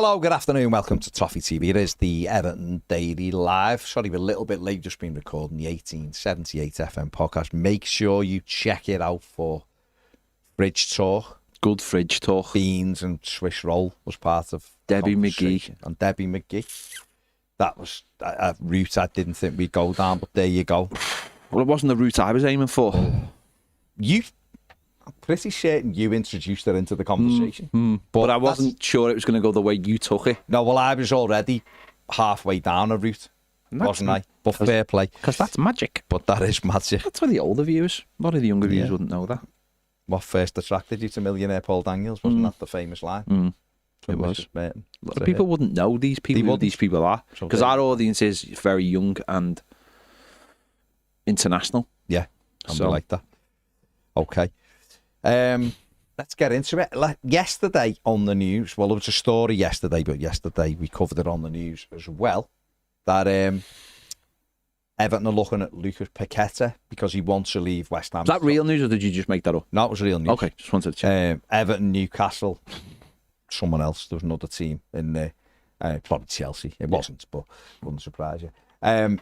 Hello, good afternoon. Welcome to Toffee TV. It is the Everton Daily Live. Sorry, we're a little bit late. Just been recording the 1878 FM podcast. Make sure you check it out for Fridge Talk. Good fridge talk. Beans and Swiss roll was part of Debbie McGee. And Debbie McGee. That was a route I didn't think we'd go down, but there you go. Well, it wasn't the route I was aiming for. I'm pretty certain you introduced her into the conversation. But I wasn't sure it was going to go the way you took it. No, well, I was already halfway down a route, wasn't I? But fair play. Because that's magic. But that is magic. That's for the older viewers. A lot of the younger viewers wouldn't know that. What first attracted you to millionaire Paul Daniels? Wasn't that the famous line? It was. A lot of people wouldn't know these people. Who these people are, because our audience is very young and international. Yeah, so like that. Okay, let's get into it. Yesterday on the news, well, there was a story yesterday, but yesterday we covered it on the news as well. That Everton are looking at Lucas Paqueta because he wants to leave West Ham. Is that real news, or did you just make that up? No, it was real news. Okay, just wanted to check. Everton, Newcastle, someone else. There was another team in there. Probably Chelsea. It wasn't, but wouldn't surprise you. Are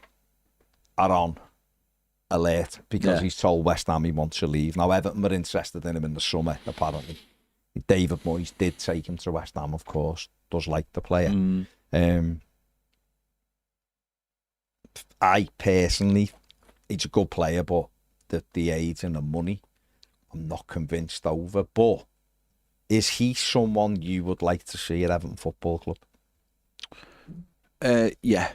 on alert because he's told West Ham he wants to leave. Now, Everton were interested in him in the summer, apparently. David Moyes did take him to West Ham, of course. Does like the player. I personally, he's a good player, but the age and the money, I'm not convinced over. But is he someone you would like to see at Everton Football Club? Yeah,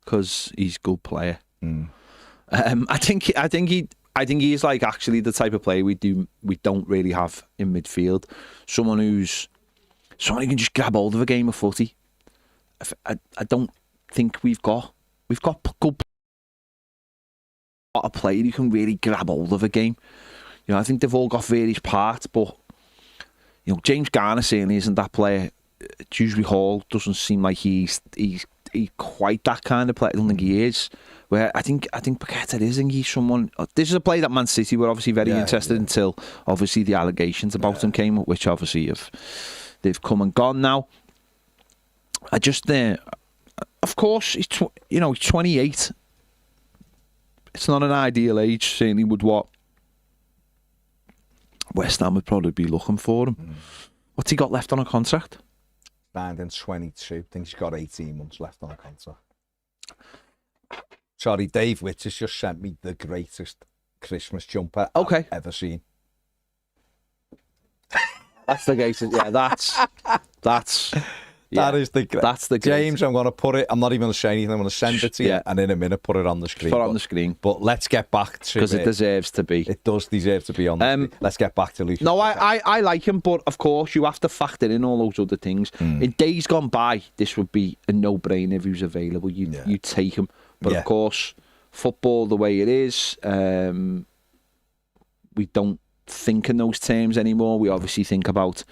because he's a good player. I think he is like actually the type of player we don't really have in midfield. Someone who can just grab hold of a game of footy. I don't think we've got good a player who can really grab hold of a game. You know, I think they've all got various parts, but you know, James Garner certainly isn't that player. Dewsbury Hall doesn't seem like he's quite that kind of player. I don't think he is. Where I think Paqueta is, and he's someone. This is a player that Man City were obviously very interested in until obviously the allegations about him came up, which obviously they've come and gone now. I just of course he's 28. It's not an ideal age, certainly with what West Ham would probably be looking for him. What's he got left on a contract? Signed in 22. I think he's got 18 months left on a contract. Sorry, Dave Witts has just sent me the greatest Christmas jumper I've ever seen. That's the greatest. Yeah, that's. That is the greatest. James, I'm going to put it. I'm not even going to say anything. I'm going to send it to you, and in a minute put it on the screen. Put it on the screen. But let's get back to because it deserves to be. It does deserve to be on. The screen. Let's get back to Lucas. No, I like him, but of course you have to factor in all those other things. In days gone by, this would be a no-brainer if he was available. You take him, but of course, football the way it is, we don't think in those terms anymore. We obviously think about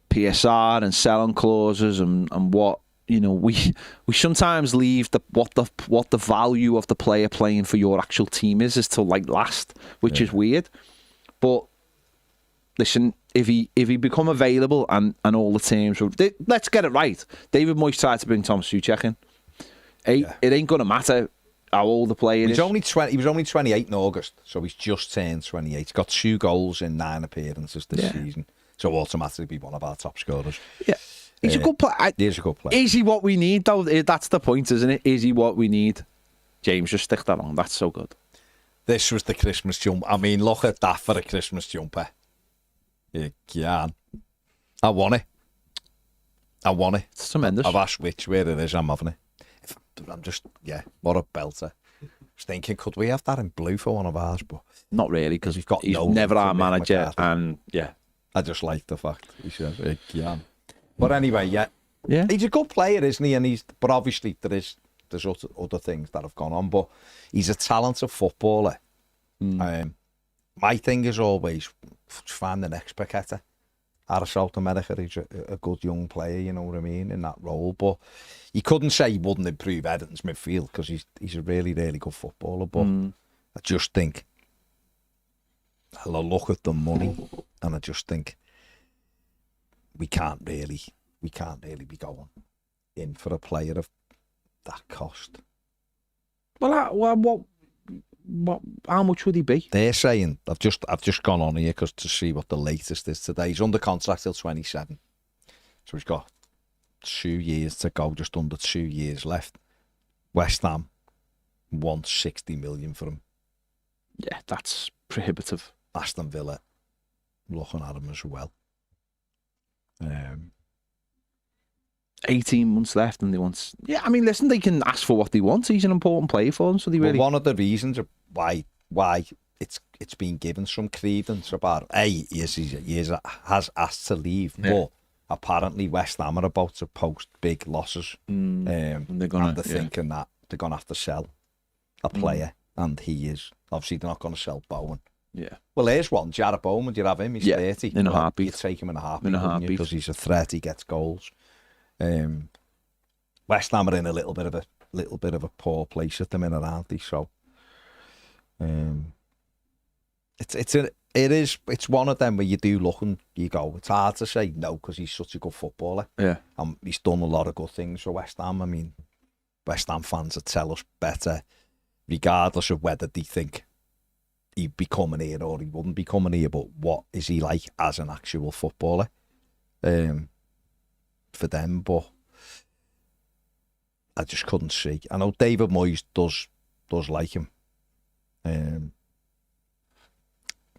PSR and selling clauses and what, you know, we sometimes leave what the value of the player playing for your actual team is till like last, which is weird. But listen, if he become available and all the terms, let's get it right. David Moyes tried to bring Thomas Souček in. It ain't gonna matter how old the player is. He was only 28 in August, so he's just turned 28. He's got 2 goals in 9 appearances this season. So automatically be one of our top scorers. Yeah, he's a good player. He is a good player. Is he what we need, though? That's the point, isn't it? Is he what we need? James, just stick that on. That's so good. This was the Christmas jumper. I mean, look at that for a Christmas jumper. You can. I want it. It's tremendous. I've asked which where it is. I'm having it. I'm just, what a belter. I was thinking, could we have that in blue for one of ours? But not really, because he's never our manager, and I just like the fact he says But anyway, he's a good player, isn't he? And but obviously there's other things that have gone on. But he's a talented footballer. My thing is always find the next Paqueta out of South America. He's a good young player, you know what I mean, in that role. But you couldn't say he wouldn't improve Everton's midfield because he's a really, really good footballer. But I just think I look at the money and I just think we can't really we can't really be going in for a player of that cost. Well, how much would he be? They're saying, I've just gone on here because to see what the latest is today. He's under contract till 27. So he's got 2 years to go, just under 2 years left. West Ham wants 60 million for him. Yeah, that's prohibitive. Aston Villa looking at him as well. 18 months left and they want... Yeah, I mean, listen, they can ask for what they want. He's an important player for them, so they really... Well, one of the reasons why it's been given some credence about, he has asked to leave, but apparently West Ham are about to post big losses. And they're thinking that they're going to have to sell a player, and he is. Obviously, they're not going to sell Bowen. Yeah. Well, there's one. Jared Bowen, would you have him? He's 30. In a heartbeat. You'd take him in a heartbeat. Because he's a threat, he gets goals. West Ham are in a little bit of a poor place at the minute, aren't they? So, it's one of them where you do look and you go, it's hard to say no because he's such a good footballer. Yeah. He's done a lot of good things for West Ham. I mean, West Ham fans would tell us better, regardless of whether they think he'd be coming here or he wouldn't be coming here, but what is he like as an actual footballer for them? But I just couldn't see. I know David Moyes does like him.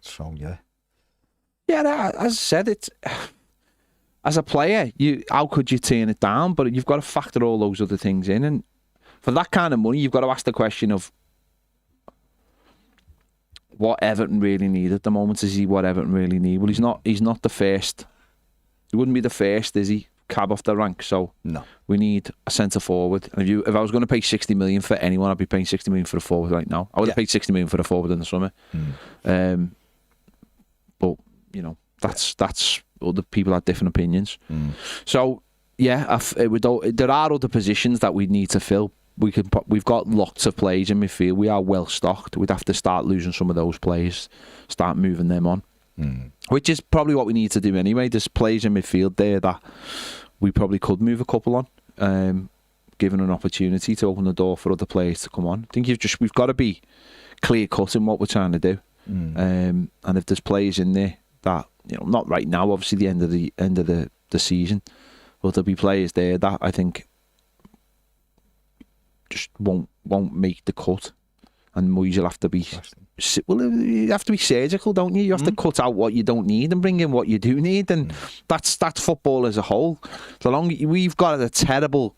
So yeah, as I said, it's as a player, how could you turn it down? But you've got to factor all those other things in, and for that kind of money, you've got to ask the question of what Everton really need at the moment. Is he what Everton really need? Well, he's not the first. He wouldn't be the first, is he? Cab off the rank. So no, we need a centre forward. And if I was going to pay 60 million for anyone, I'd be paying 60 million for a forward right now. I would have paid 60 million for a forward in the summer. But you know, that's other people have different opinions. So yeah, there are other positions that we need to fill. We've got lots of players in midfield. We are well stocked. We'd have to start losing some of those players, start moving them on, which is probably what we need to do anyway. There's players in midfield there that we probably could move a couple on, given an opportunity to open the door for other players to come on. I think we've got to be clear cut in what we're trying to do. And if there's players in there that, you know, not right now, obviously the end of the season, but there'll be players there that I think just won't make the cut, and Moyes will have to be you have to be surgical, don't you? You have to cut out what you don't need and bring in what you do need, and that's football as a whole. We've got a terrible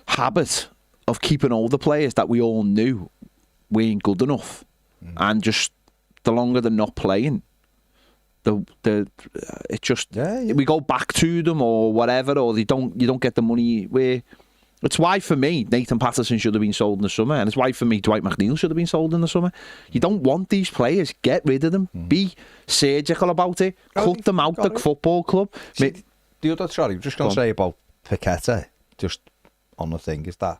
habit of keeping all the players that we all knew weren't good enough, and just the longer they're not playing, it just we go back to them or whatever, or you don't get the money where. It's why, for me, Nathan Patterson should have been sold in the summer, and it's why, for me, Dwight McNeil should have been sold in the summer. You don't want these players. Get rid of them. Be surgical about it. Cut them out the football club. See, the other, sorry, I'm just going to say about Paqueta, just on the thing, is that,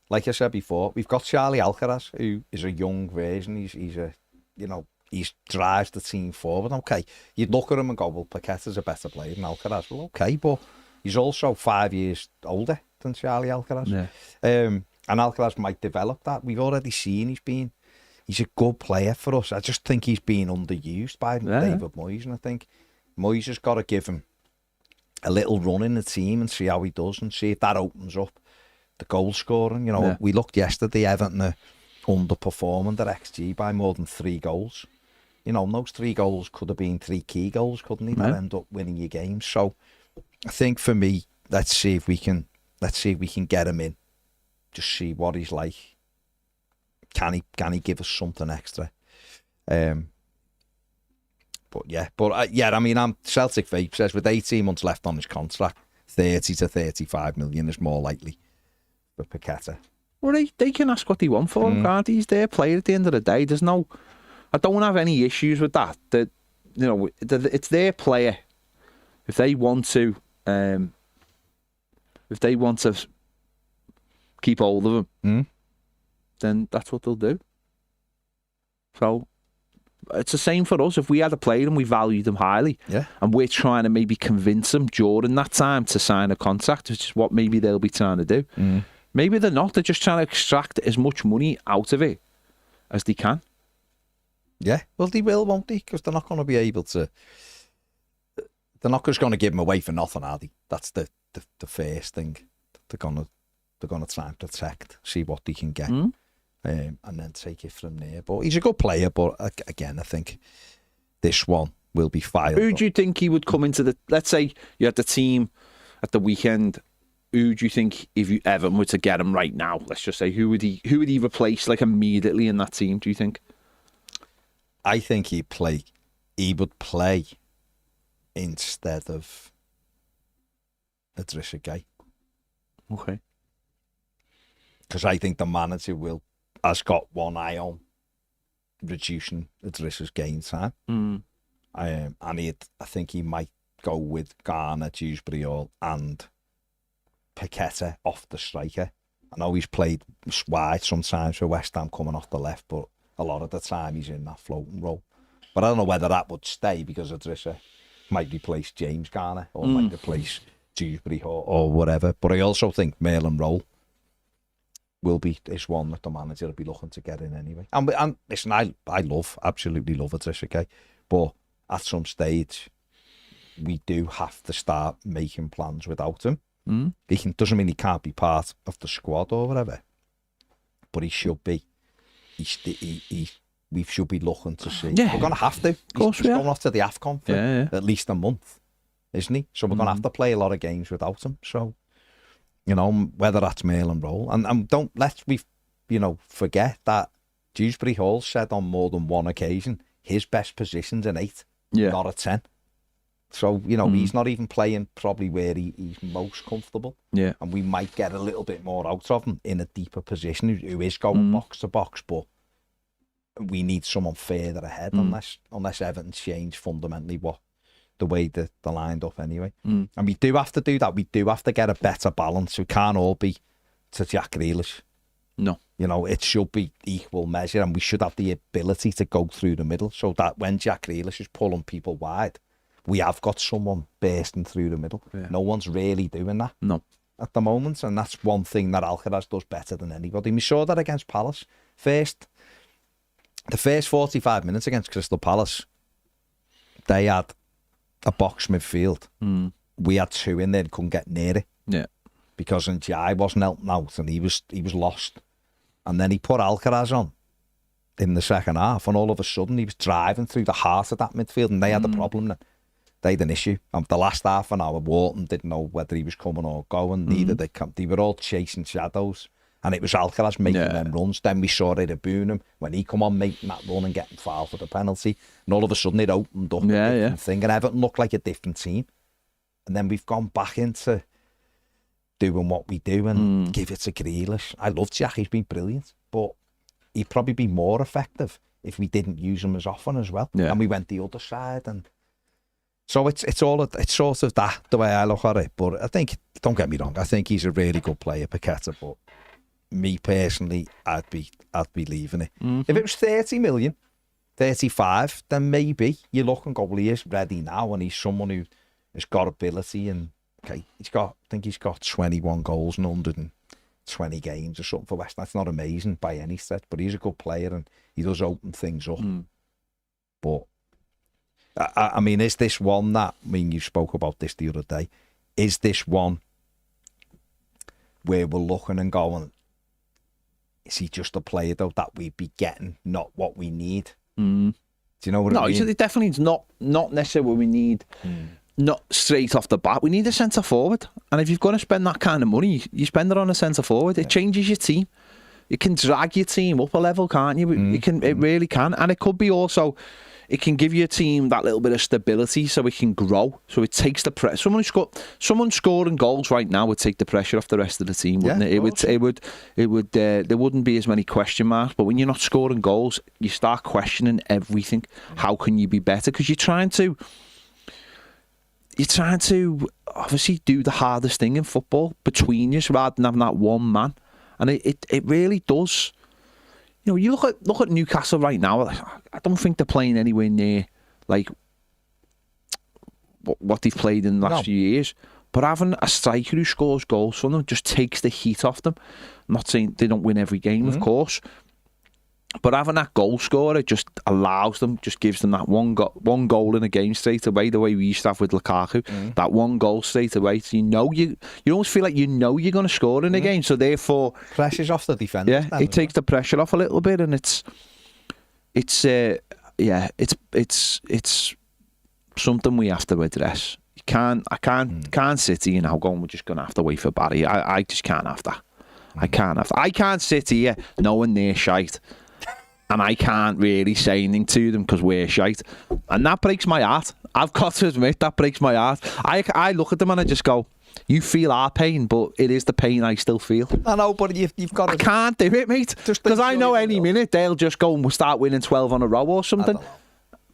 like I said before, we've got Charlie Alcaraz, who is a young version. He drives the team forward. Okay, you'd look at him and go, well, Paqueta's a better player than Alcaraz. Well, okay, but he's also 5 years older than Charlie Alcaraz. Yeah. And Alcaraz might develop that. We've already seen he's a good player for us. I just think he's been underused by David Moyes, and I think Moyes has got to give him a little run in the team and see how he does, and see if that opens up the goal scoring. You know, we looked yesterday, Everton are underperforming their XG by more than 3 goals. You know, and those 3 goals could have been 3 key goals, couldn't they? That end up winning your game. So I think for me, let's see if we can get him in. Just see what he's like. Can he give us something extra? I mean, Celtic Vape says with 18 months left on his contract, 30 to 35 million is more likely for Paqueta. Well, they can ask what they want for him, can't they? He's their player at the end of the day. I don't have any issues with that. It's their player. If they want to keep hold of him, then that's what they'll do. So It's the same for us. If we had a player and we valued them highly, and we're trying to maybe convince them during that time to sign a contract, which is what maybe they'll be trying to do. Maybe they're not. They're just trying to extract as much money out of it as they can. Yeah, well, they will, won't they? Because they're not going to be able to. They're not just going to give them away for nothing, are they? That's the first thing. They're going to try and protect, see what they can get, and then take it from there. But he's a good player. But again, I think this one will be filed. Who do you think he would come into the? Let's say you had the team at the weekend. Who do you think, if you Everton were to get him right now, let's just say, who would he replace like immediately in that team? Do you think? I think he would play instead of Idrissa Gueye. Okay. Because I think the manager has got one eye on reducing Idrissa's game time. And I think he might go with Garner, Dewsbury Hall and Paqueta off the striker. I know he's played wide sometimes for West Ham coming off the left, but a lot of the time he's in that floating role. But I don't know whether that would stay because Idrissa might replace James Garner or might replace Dewsbury or whatever. But I also think Merlin Roll is one that the manager will be looking to get in anyway. And listen, I absolutely love Idrissa Gueye, but at some stage we do have to start making plans without him. Doesn't mean he can't be part of the squad or whatever, but he should be. We should be looking to see. Yeah. We're going to have to. Of course he's going off to the AFCON for at least a month, isn't he? So we're going to have to play a lot of games without him. So, whether that's Merlin Roll. And don't let's forget that Dewsbury Hall said on more than one occasion his best position's an 8, not a 10. So, he's not even playing probably where he's most comfortable. Yeah. And we might get a little bit more out of him in a deeper position who is going box to box, but we need someone further ahead unless Everton change fundamentally the way they're lined up anyway. And we do have to do that. We do have to get a better balance. We can't all be to Jack Grealish. No. It should be equal measure, and we should have the ability to go through the middle so that when Jack Grealish is pulling people wide, we have got someone bursting through the middle. Yeah. No one's really doing that at the moment, and that's one thing that Alcaraz does better than anybody. We saw that against Palace. The first 45 minutes against Crystal Palace, they had a box midfield. We had 2 in there and couldn't get near it. Yeah. Because Ndiaye wasn't helping out and he was lost. And then he put Alcaraz on in the second half, and all of a sudden he was driving through the heart of that midfield, and they had a problem then. They had an issue. The last half an hour, Wharton didn't know whether he was coming or going. Neither they come. They were all chasing shadows. And it was Alcaraz making them runs. Then we saw Boonham when he come on making that run and getting fouled for the penalty. And all of a sudden it opened up a different thing. And Everton looked like a different team. And then we've gone back into doing what we do and give it to Grealish. I love Jack. He's been brilliant. But he'd probably be more effective if we didn't use him as often as well. Yeah. And we went the other side. And so it's sort of that, the way I look at it. But I think, don't get me wrong, I think he's a really good player, Paqueta, but me personally, I'd be leaving it. If it was 30 million, 35, then maybe you look and go, well, he is ready now, and he's someone who has got ability, and I think he's got 21 goals in 120 games or something for West Ham. That's not amazing by any stretch, but he's a good player and he does open things up. But I mean, is this one that, you spoke about this the other day, is this one where we're looking and going, is he just a player though that we'd be getting, not what we need? Do you know what I mean? No, definitely it's not necessarily what we need. Not straight off the bat. We need a centre forward, and if you've got to spend that kind of money, you spend it on a centre forward. It changes your team. It can drag your team up a level, can't you? It really can, and it could be also. It can give your team that little bit of stability, so it can grow. So it takes the pressure. Someone scoring goals right now would take the pressure off the rest of the team, wouldn't it? It would. There wouldn't be as many question marks. But when you're not scoring goals, you start questioning everything. How can you be better? Because you're trying to obviously do the hardest thing in football between you, rather than having that one man. And it really does. You know, you look at Newcastle right now. I don't think they're playing anywhere near like what they've played in the last few years. But having a striker who scores goals for them just takes the heat off them. I'm not saying they don't win every game, of course. But having that goal scorer just allows them, just gives them that one goal in a game straight away, the way we used to have with Lukaku. That one goal straight away. So you almost feel like you're going to score in a game. So therefore, pressure's off the defender. Yeah, it takes the pressure off a little bit, and it's something we have to address. I can't sit here now going, we're just going to have to wait for Barry. I just can't have that. I can't sit here knowing they're shite. And I can't really say anything to them because we're shite. And that breaks my heart. I've got to admit, that breaks my heart. I look at them and I just go, you feel our pain, but it is the pain I still feel. I know, but you've got to... I can't do it, mate. Because I know any minute they'll just go and we'll start winning 12 on a row or something.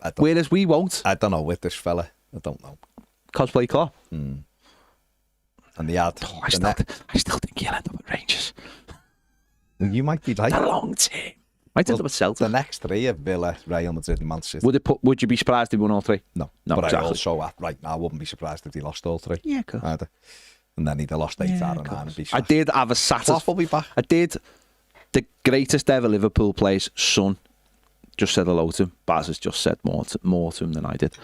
I don't Whereas we won't. I don't know with this fella. I don't know. Cosplay Club. And the ad. I still think he'll end up at Rangers. You might be right. The long term. Might end up at Celtic. The next three are Villa, Real Madrid and Man City. Would you be surprised if he won all three? No. No, but exactly. I also, right now, wouldn't be surprised if he lost all three. Yeah, cool. Either. And then he'd have lost 8 out of 9 and be I did have a Saturday. will be back. I did. The greatest ever Liverpool player's son just said hello to him. Baz has just said more to him than I did.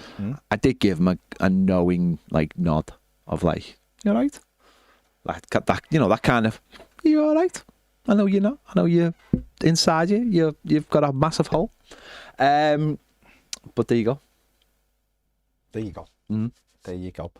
I did give him a knowing nod of you all right? Like that, that kind of, you all right? I know you're not. I know you're inside you've got a massive hole. But there you go. There you go. There you go.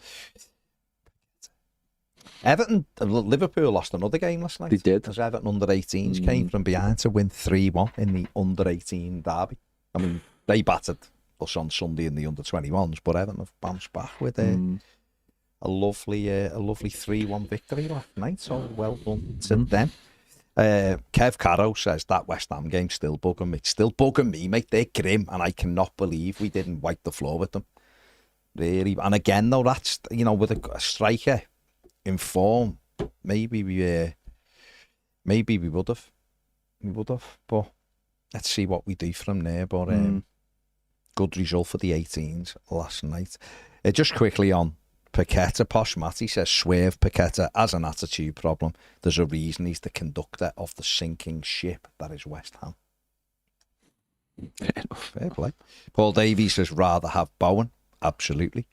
Everton, Liverpool lost another game last night. They did. Because Everton under-18s came from behind to win 3-1 in the under-18 derby. I mean, they battered us on Sunday in the under-21s, but Everton have bounced back with a lovely 3-1 victory last night. So well done to them. Kev Caro says that West Ham game still bugging me. It's still bugging me, mate. They're grim, and I cannot believe we didn't wipe the floor with them. Really. And again, though, that's, with a striker in form, maybe we would have. But let's see what we do from there. But good result for the 18s last night. Just quickly on Paqueta, Posh Matty says, swerve Paqueta has an attitude problem. There's a reason he's the conductor of the sinking ship that is West Ham. Fair play. Paul Davies says, rather have Bowen. Absolutely.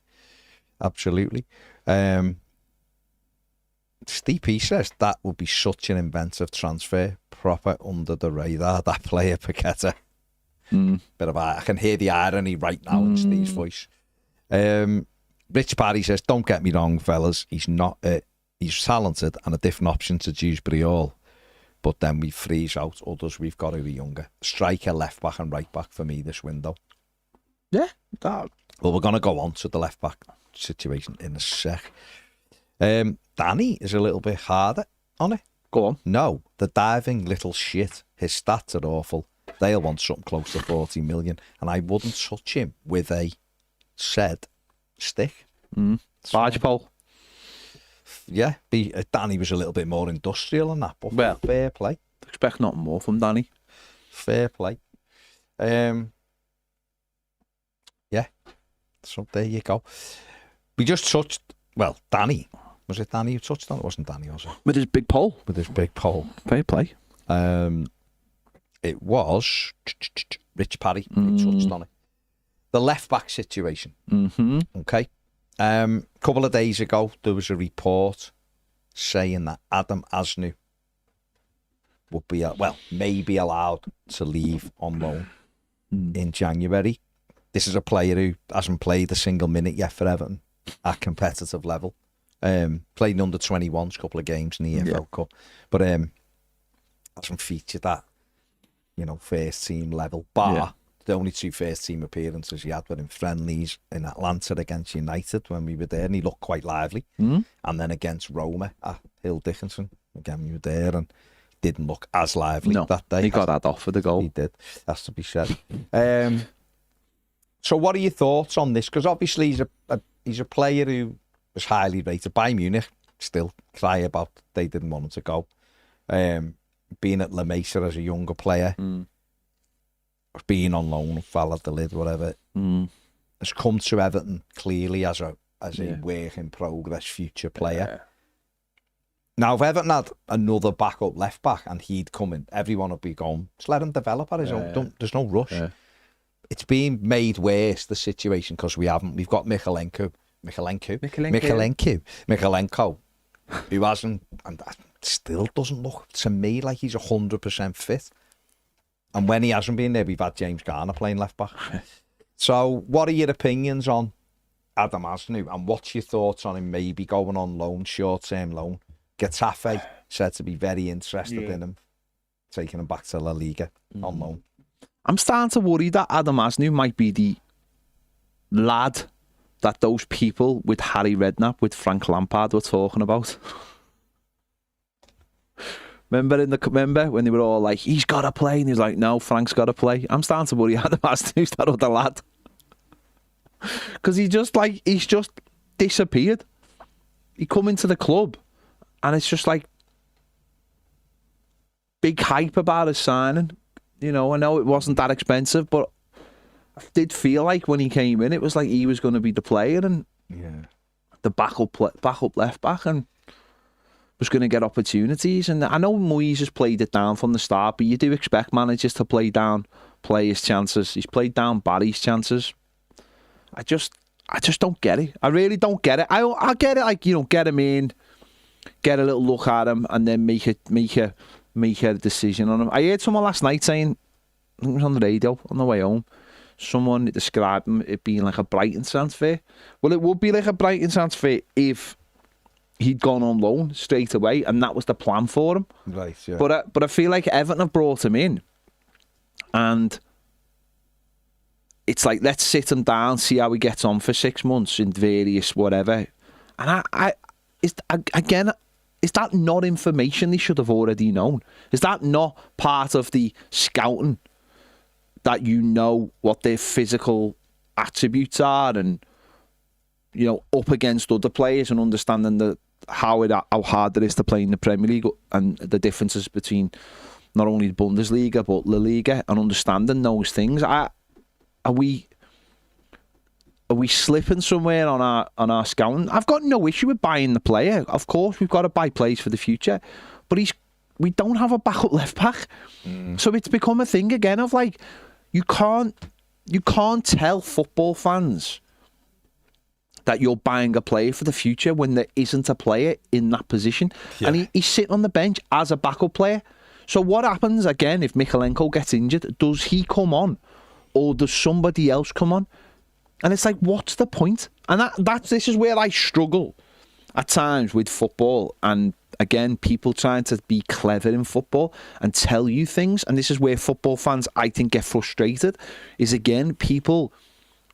Steve P says, that would be such an inventive transfer. Proper under the radar, that player Paqueta. Bit of I can hear the irony right now in Steve's voice. Rich Parry says, don't get me wrong, fellas. He's not. He's talented and a different option to Dewsbury Hall. But then we freeze out others we've got who are younger. Striker, left back and right back for me this window. Yeah. Well, we're going to go on to the left back situation in a sec. Danny is a little bit harder on it. Go on. No, the diving little shit. His stats are awful. They'll want something close to 40 million. And I wouldn't touch him with a said stick. Barge pole. Yeah, Danny was a little bit more industrial than that, but fair play. Expect nothing more from Danny. Fair play. Yeah, so there you go. We just touched, Danny. Was it Danny who touched on it? It wasn't Danny, was it? With his big pole. Fair play. It was Rich Parry who touched on it. The left back situation. Okay. Couple of days ago, there was a report saying that Adam Aznu would be, may be allowed to leave on loan in January. This is a player who hasn't played a single minute yet for Everton at competitive level. Played in under 21s, a couple of games in the EFL Cup, but hasn't featured that, first team level. The only 2 first team appearances he had were in friendlies in Atlanta against United when we were there, and he looked quite lively. And then against Roma at Hill Dickinson, again we were there, and didn't look as lively that day. He got that off for the goal. He did, has to be said. So what are your thoughts on this? Because obviously he's a player who was highly rated by Munich, still cry about they didn't want him to go. being at La Mesa as a younger player, being on loan, Valladolid, whatever, has come to Everton clearly as a work in progress future player. Now, if Everton had another backup left back and he'd come in, everyone would be going, just let him develop at his own. There's no rush. It's been made worse, the situation, because we've got Michalenko, who hasn't, and that still doesn't look to me like he's 100% fit. And when he hasn't been there, we've had James Garner playing left back. So, what are your opinions on Adam Aznu, and what's your thoughts on him maybe going on loan, short-term loan? Getafe said to be very interested in him, taking him back to La Liga on loan. I'm starting to worry that Adam Aznu might be the lad that those people with Harry Redknapp, with Frank Lampard, were talking about. Remember when they were all like, he's got to play, and he was like, no, Frank's got to play. I'm starting to worry Adam Aznu's that other lad, because he's just disappeared. He come into the club, and it's just like big hype about his signing. You know, I know it wasn't that expensive, but I did feel like when he came in, it was like he was going to be the player and the backup left back, and was going to get opportunities. And I know Moyes has played it down from the start, but you do expect managers to play down players' chances. He's played down Barry's chances. I just don't get it. I really don't get it. I get it, like, you know, get him in, get a little look at him, and then make a decision on him. I heard someone last night saying, I think it was on the radio on the way home, someone described him it being like a Brighton transfer. Well, it would be like a Brighton transfer if he'd gone on loan straight away, and that was the plan for him. Right, yeah. But I feel like Everton have brought him in, and it's like, let's sit him down, see how he gets on for 6 months in various whatever. And is that not information they should have already known? Is that not part of the scouting, that you know what their physical attributes are, and, you know, up against other players, and understanding how hard it is to play in the Premier League, and the differences between not only the Bundesliga but La Liga, and understanding those things? Are we slipping somewhere on our scouting? I've got no issue with buying the player. Of course, we've got to buy players for the future, but we don't have a backup left back, so it's become a thing again of like, you can't tell football fans that you're buying a player for the future when there isn't a player in that position, and he's sitting on the bench as a backup player. So what happens again if Michalenko gets injured? Does he come on, or does somebody else come on? And it's like, what's the point? And this is where I struggle at times with football. And again, people trying to be clever in football and tell you things. And this is where football fans, I think, get frustrated. Is again, people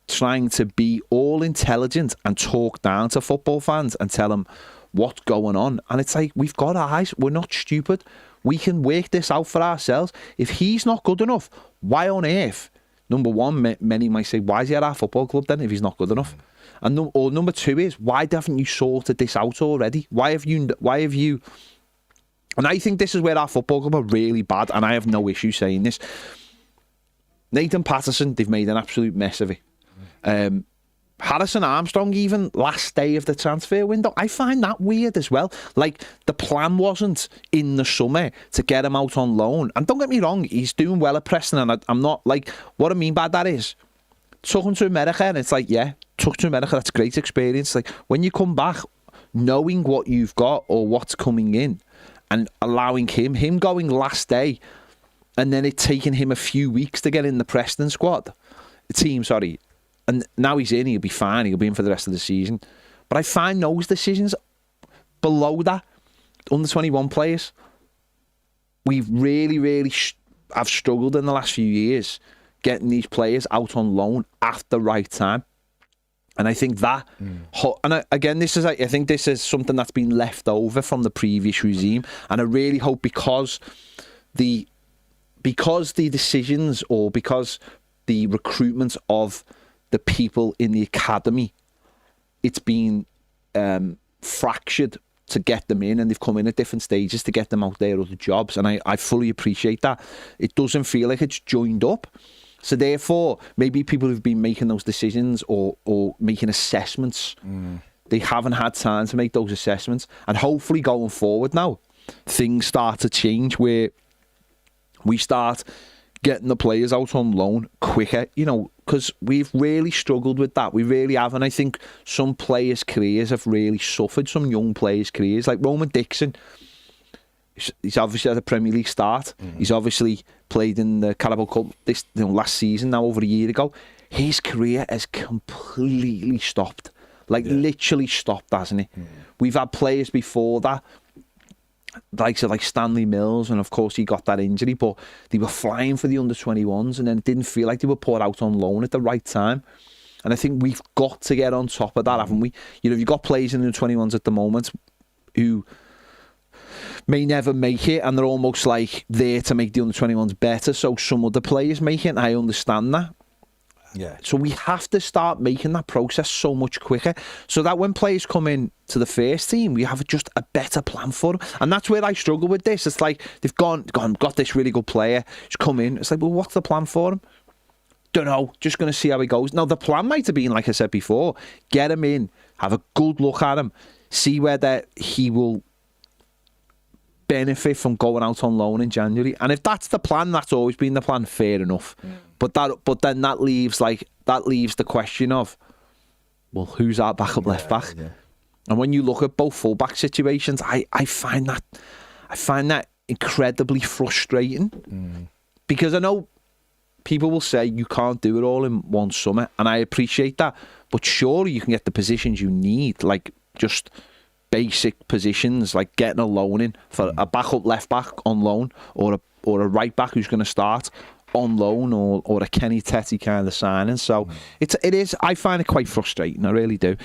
trying to be all intelligent and talk down to football fans and tell them what's going on. And it's like, we've got eyes. We're not stupid. We can work this out for ourselves. If he's not good enough, why on earth? Number one, many might say, why is he at our football club then if he's not good enough? And number two is, why haven't you sorted this out already? Why have you? And I think this is where our football club are really bad, and I have no issue saying this. Nathan Patterson, they've made an absolute mess of it. Harrison Armstrong, even last day of the transfer window, I find that weird as well. Like, the plan wasn't in the summer to get him out on loan. And don't get me wrong, he's doing well at Preston, and I'm not like, what I mean by that is, took him to America, and it's like, yeah, took to America, that's great experience. Like, when you come back, knowing what you've got or what's coming in, and allowing him going last day, and then it taking him a few weeks to get in the Preston team, and now he's in, he'll be fine, he'll be in for the rest of the season. But I find those decisions below that, under 21 players, we've really have struggled in the last few years getting these players out on loan at the right time. And I think that, again, I think this is something that's been left over from the previous regime. And I really hope because the decisions, or because the recruitment of the people in the academy, it's been fractured to get them in, and they've come in at different stages to get them out there other jobs, and I fully appreciate that. It doesn't feel like it's joined up. So therefore, maybe people who've been making those decisions or making assessments, they haven't had time to make those assessments. And hopefully going forward now, things start to change where we start getting the players out on loan quicker, you know, because we've really struggled with that. We really have. And I think some players' careers have really suffered, some young players' careers. Like Roman Dixon, he's obviously had a Premier League start. He's obviously played in the Carabao Cup last season, now over a year ago. His career has completely stopped. Literally stopped, hasn't it? We've had players before that, like Stanley Mills, and of course he got that injury, but they were flying for the under-21s, and then it didn't feel like they were put out on loan at the right time. And I think we've got to get on top of that, haven't we? You know, you've got players in the 21s at the moment who may never make it, and they're almost like there to make the under-21s better, so some other players make it, and I understand that. Yeah. So we have to start making that process so much quicker, so that when players come in to the first team, we have just a better plan for them. And that's where I struggle with this. It's like they've got this really good player, he's come in. It's like, well, what's the plan for him? Don't know. Just going to see how he goes. Now, the plan might have been, like I said before, get him in, have a good look at him, see whether he will benefit from going out on loan in January. And if that's the plan, that's always been the plan, fair enough. But then that leaves the question of, well, who's our backup left back? Yeah. And when you look at both fullback situations, I find that incredibly frustrating, because I know people will say you can't do it all in one summer, and I appreciate that. But surely you can get the positions you need, like just basic positions, like getting a loan in for a backup left back on loan, or a right back who's going to start on loan, or a Kenny Tetty kind of signing. So it is. I find it quite frustrating. I really do.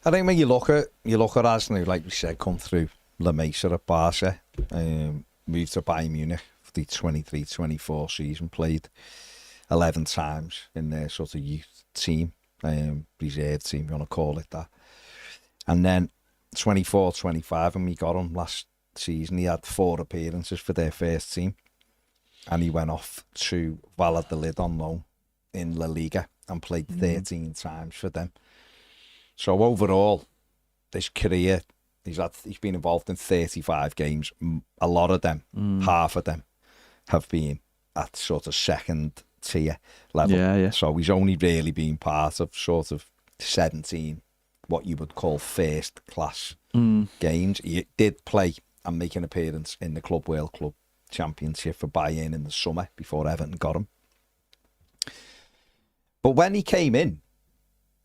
I think when you look at Aznu, like we said, come through La Mesa at Barca, moved to Bayern Munich for the 23-24 season, played 11 times in their sort of youth team, reserve team, you want to call it that. And then 24-25, and we got him last season, he had 4 appearances for their first team, and he went off to Valladolid on loan in La Liga and played 13 times for them. So overall, this career, he's been involved in 35 games. A lot of them, half of them, have been at sort of second tier level. Yeah. So he's only really been part of sort of 17, what you would call first class games. He did play and make an appearance in the Club World Club Championship for Brien in the summer before Everton got him. But when he came in,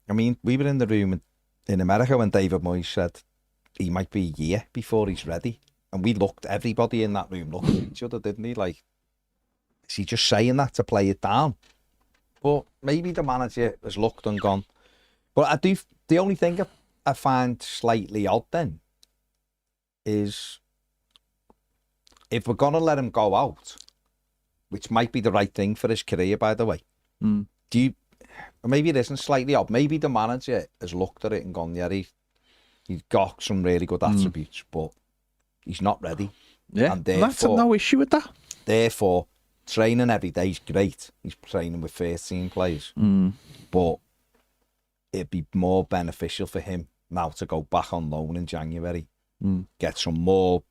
I mean, we were in the room in America when David Moyes said he might be a year before he's ready. And everybody in that room looked at each other, didn't he? Like, is he just saying that to play it down? But maybe the manager has looked and gone. But the only thing I find slightly odd then is, if we're going to let him go out, which might be the right thing for his career, by the way, maybe it isn't slightly odd. Maybe the manager has looked at it and gone, yeah, he's got some really good attributes, but he's not ready. Yeah, and that's no issue with that. Therefore, training every day is great. He's training with first team players. But it'd be more beneficial for him now to go back on loan in January, get some more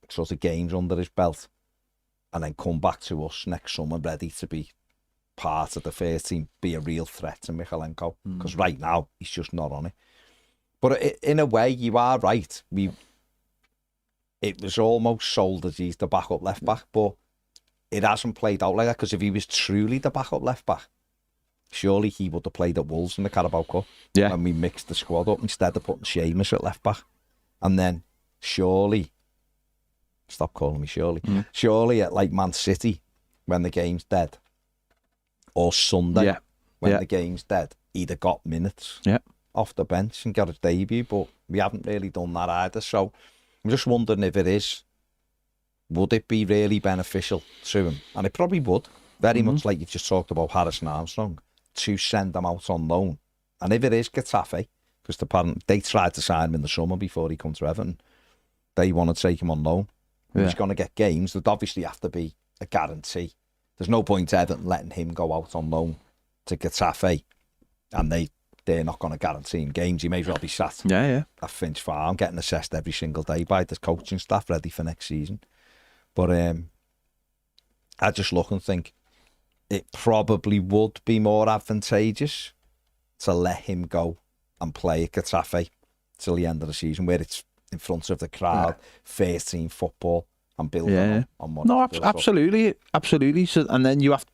sort of games under his belt, and then come back to us next summer ready to be part of the first team, be a real threat to Michalenko, because right now he's just not on it. But in a way, you are right. It was almost sold as he's the backup left back, but it hasn't played out like that, because if he was truly the backup left back, surely he would have played at Wolves in the Carabao Cup. Yeah. And we mixed the squad up instead of putting Seamus at left back. And then surely, stop calling me Shirley, surely at like Man City, when the game's dead, or Sunday, when the game's dead, he'd have got minutes off the bench and got a debut, but we haven't really done that either. So I'm just wondering if it is, would it be really beneficial to him? And it probably would, very much like you just talked about Harrison Armstrong, to send him out on loan. And if it is Getafe, because apparently they tried to sign him in the summer before he comes to Everton, they want to take him on loan. He's going to get games. There'd obviously have to be a guarantee. There's no point Everton letting him go out on loan to Toffee, and they're not going to guarantee him games. He may as well be sat at Finch Farm getting assessed every single day by the coaching staff ready for next season. But I just look and think it probably would be more advantageous to let him go and play at Toffee till the end of the season, where it's in front of the crowd, first team football, and building on what. No, absolutely. So, and then you have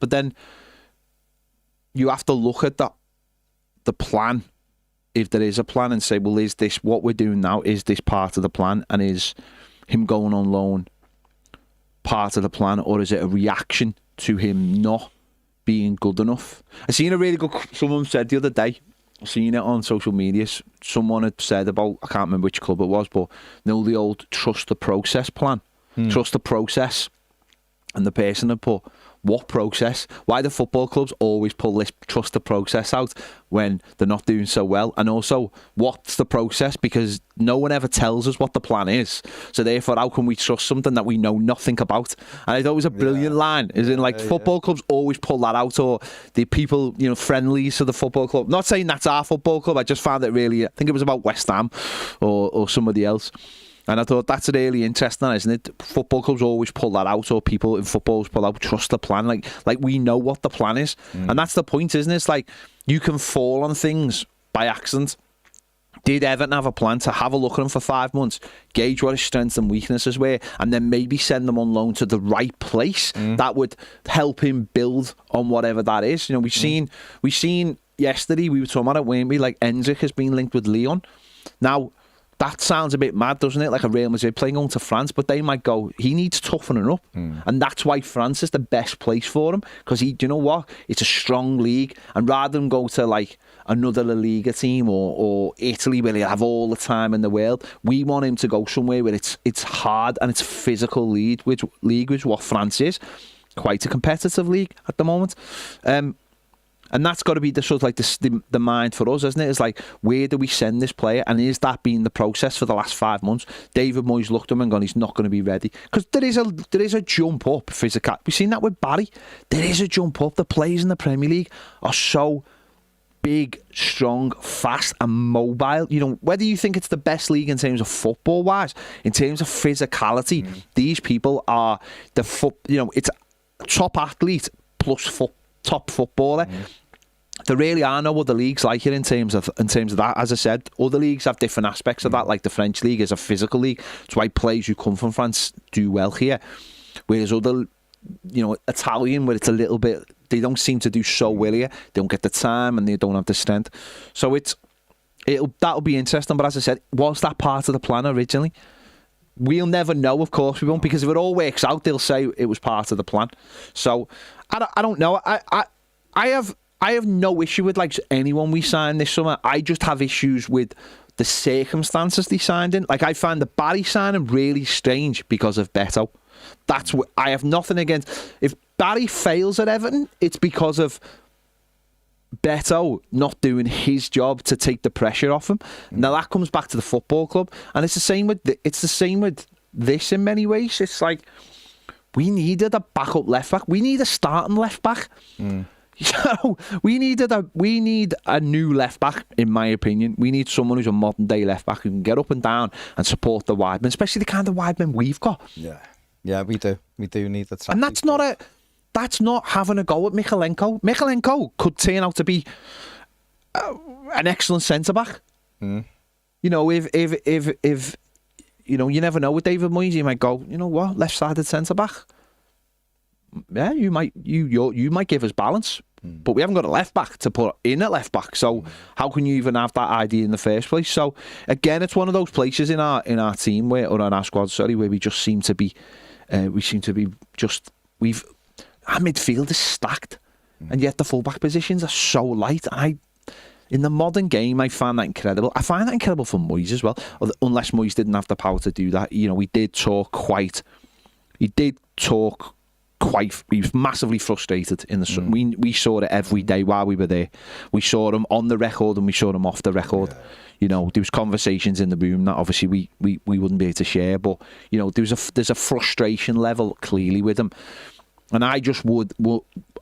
to look at the plan, if there is a plan, and say, well, is this what we're doing now? Is this part of the plan, and is him going on loan part of the plan, or is it a reaction to him not being good enough? I seen a really good. Someone said the other day, I seen it on social media. Someone had said about, I can't remember which club it was, but the old trust the process plan. Trust the process. And the person had put, what process? Why do football clubs always pull this trust the process out when they're not doing so well? And also, what's the process? Because no one ever tells us what the plan is. So therefore, how can we trust something that we know nothing about? And I thought it was a brilliant line. Is in football clubs always pull that out, or the people, friendlies to the football club. Not saying that's our football club. I just found it really, I think it was about West Ham or somebody else. And I thought that's really interesting, isn't it? Football clubs always pull that out, or people in football pull out, trust the plan. Like we know what the plan is. And that's the point, isn't it? It's like you can fall on things by accident. Did Everton have a plan to have a look at him for 5 months, gauge what his strengths and weaknesses were, and then maybe send them on loan to the right place that would help him build on whatever that is? We've seen yesterday, we were talking about it, weren't we? Like Enzik has been linked with Lyon. Now, that sounds a bit mad, doesn't it? Like a Real Madrid playing on to France, but they might go, he needs toughening up. And that's why France is the best place for him, because do you know what? It's a strong league. And rather than go to like another La Liga team or Italy where they have all the time in the world, we want him to go somewhere where it's hard and it's physical league, which what France is. Quite a competitive league at the moment. And that's got to be the sort of like the mind for us, isn't it? It's like, where do we send this player? And is that been the process for the last 5 months? David Moyes looked at him and gone, he's not going to be ready. Because there is a jump up physical. We've seen that with Barry. There is a jump up. The players in the Premier League are so big, strong, fast and mobile. Whether you think it's the best league in terms of football wise, in terms of physicality, these people are it's a top athlete plus top footballer. There really are no other leagues like it in terms of that. As I said, other leagues have different aspects of that. Like the French league is a physical league. That's why players who come from France do well here. Whereas other, Italian, where it's a little bit, they don't seem to do so well here. They don't get the time and they don't have the strength. So that'll be interesting. But as I said, was that part of the plan originally? We'll never know, of course we won't, because if it all works out, they'll say it was part of the plan. So I don't know. I have no issue with like anyone we sign this summer. I just have issues with the circumstances they signed in. Like I find the Barry signing really strange because of Beto. That's what I have nothing against. If Barry fails at Everton, it's because of Beto not doing his job to take the pressure off him. Now that comes back to the football club, and it's the same with this in many ways. It's like we needed a backup left back. We need a starting left back. We need a new left back, in my opinion. We need someone who's a modern day left back who can get up and down and support the wide men, especially the kind of wide men we've got. Yeah, we do. We do need that. And that's not having a go at Mykolenko. Mykolenko could turn out to be an excellent centre back. If you never know with David Moyes, you might go, you know what, left-sided centre back. Yeah, you might give us balance, but we haven't got a left back to put in at left back. So how can you even have that idea in the first place? So again, it's one of those places in our team where our squad, where we just seem to be, our midfield is stacked, and yet the fullback positions are so light. In the modern game, I find that incredible. I find that incredible for Moyes as well, unless Moyes didn't have the power to do that. He did talk massively frustrated in the sun. We saw it every day while we were there. We saw him on the record and we saw him off the record. Yeah. You know, there was conversations in the room that obviously we wouldn't be able to share, but you know, there's a frustration level clearly with him, and I just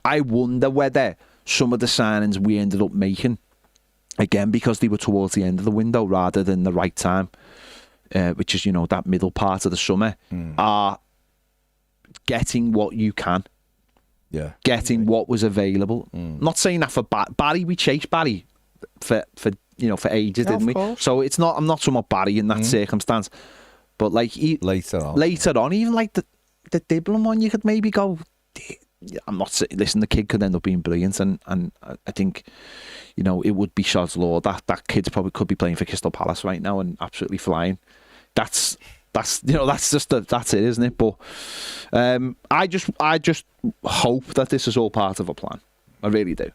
I wonder whether some of the signings we ended up making, again because they were towards the end of the window rather than the right time, which is, you know, that middle part of the summer, are getting what you can. Yeah. Getting what was available. Not saying that for Barry, we chased Barry for ages, didn't we? Course. So it's not, I'm not somewhat Barry in that circumstance. But like later on, even like the Diblin one, you could maybe go, I'm not saying, listen, the kid could end up being brilliant, and I think, you know, it would be sod's law that kid probably could be playing for Crystal Palace right now and absolutely flying. That's you know, that's it, isn't it? But I just hope that this is all part of a plan. I really do.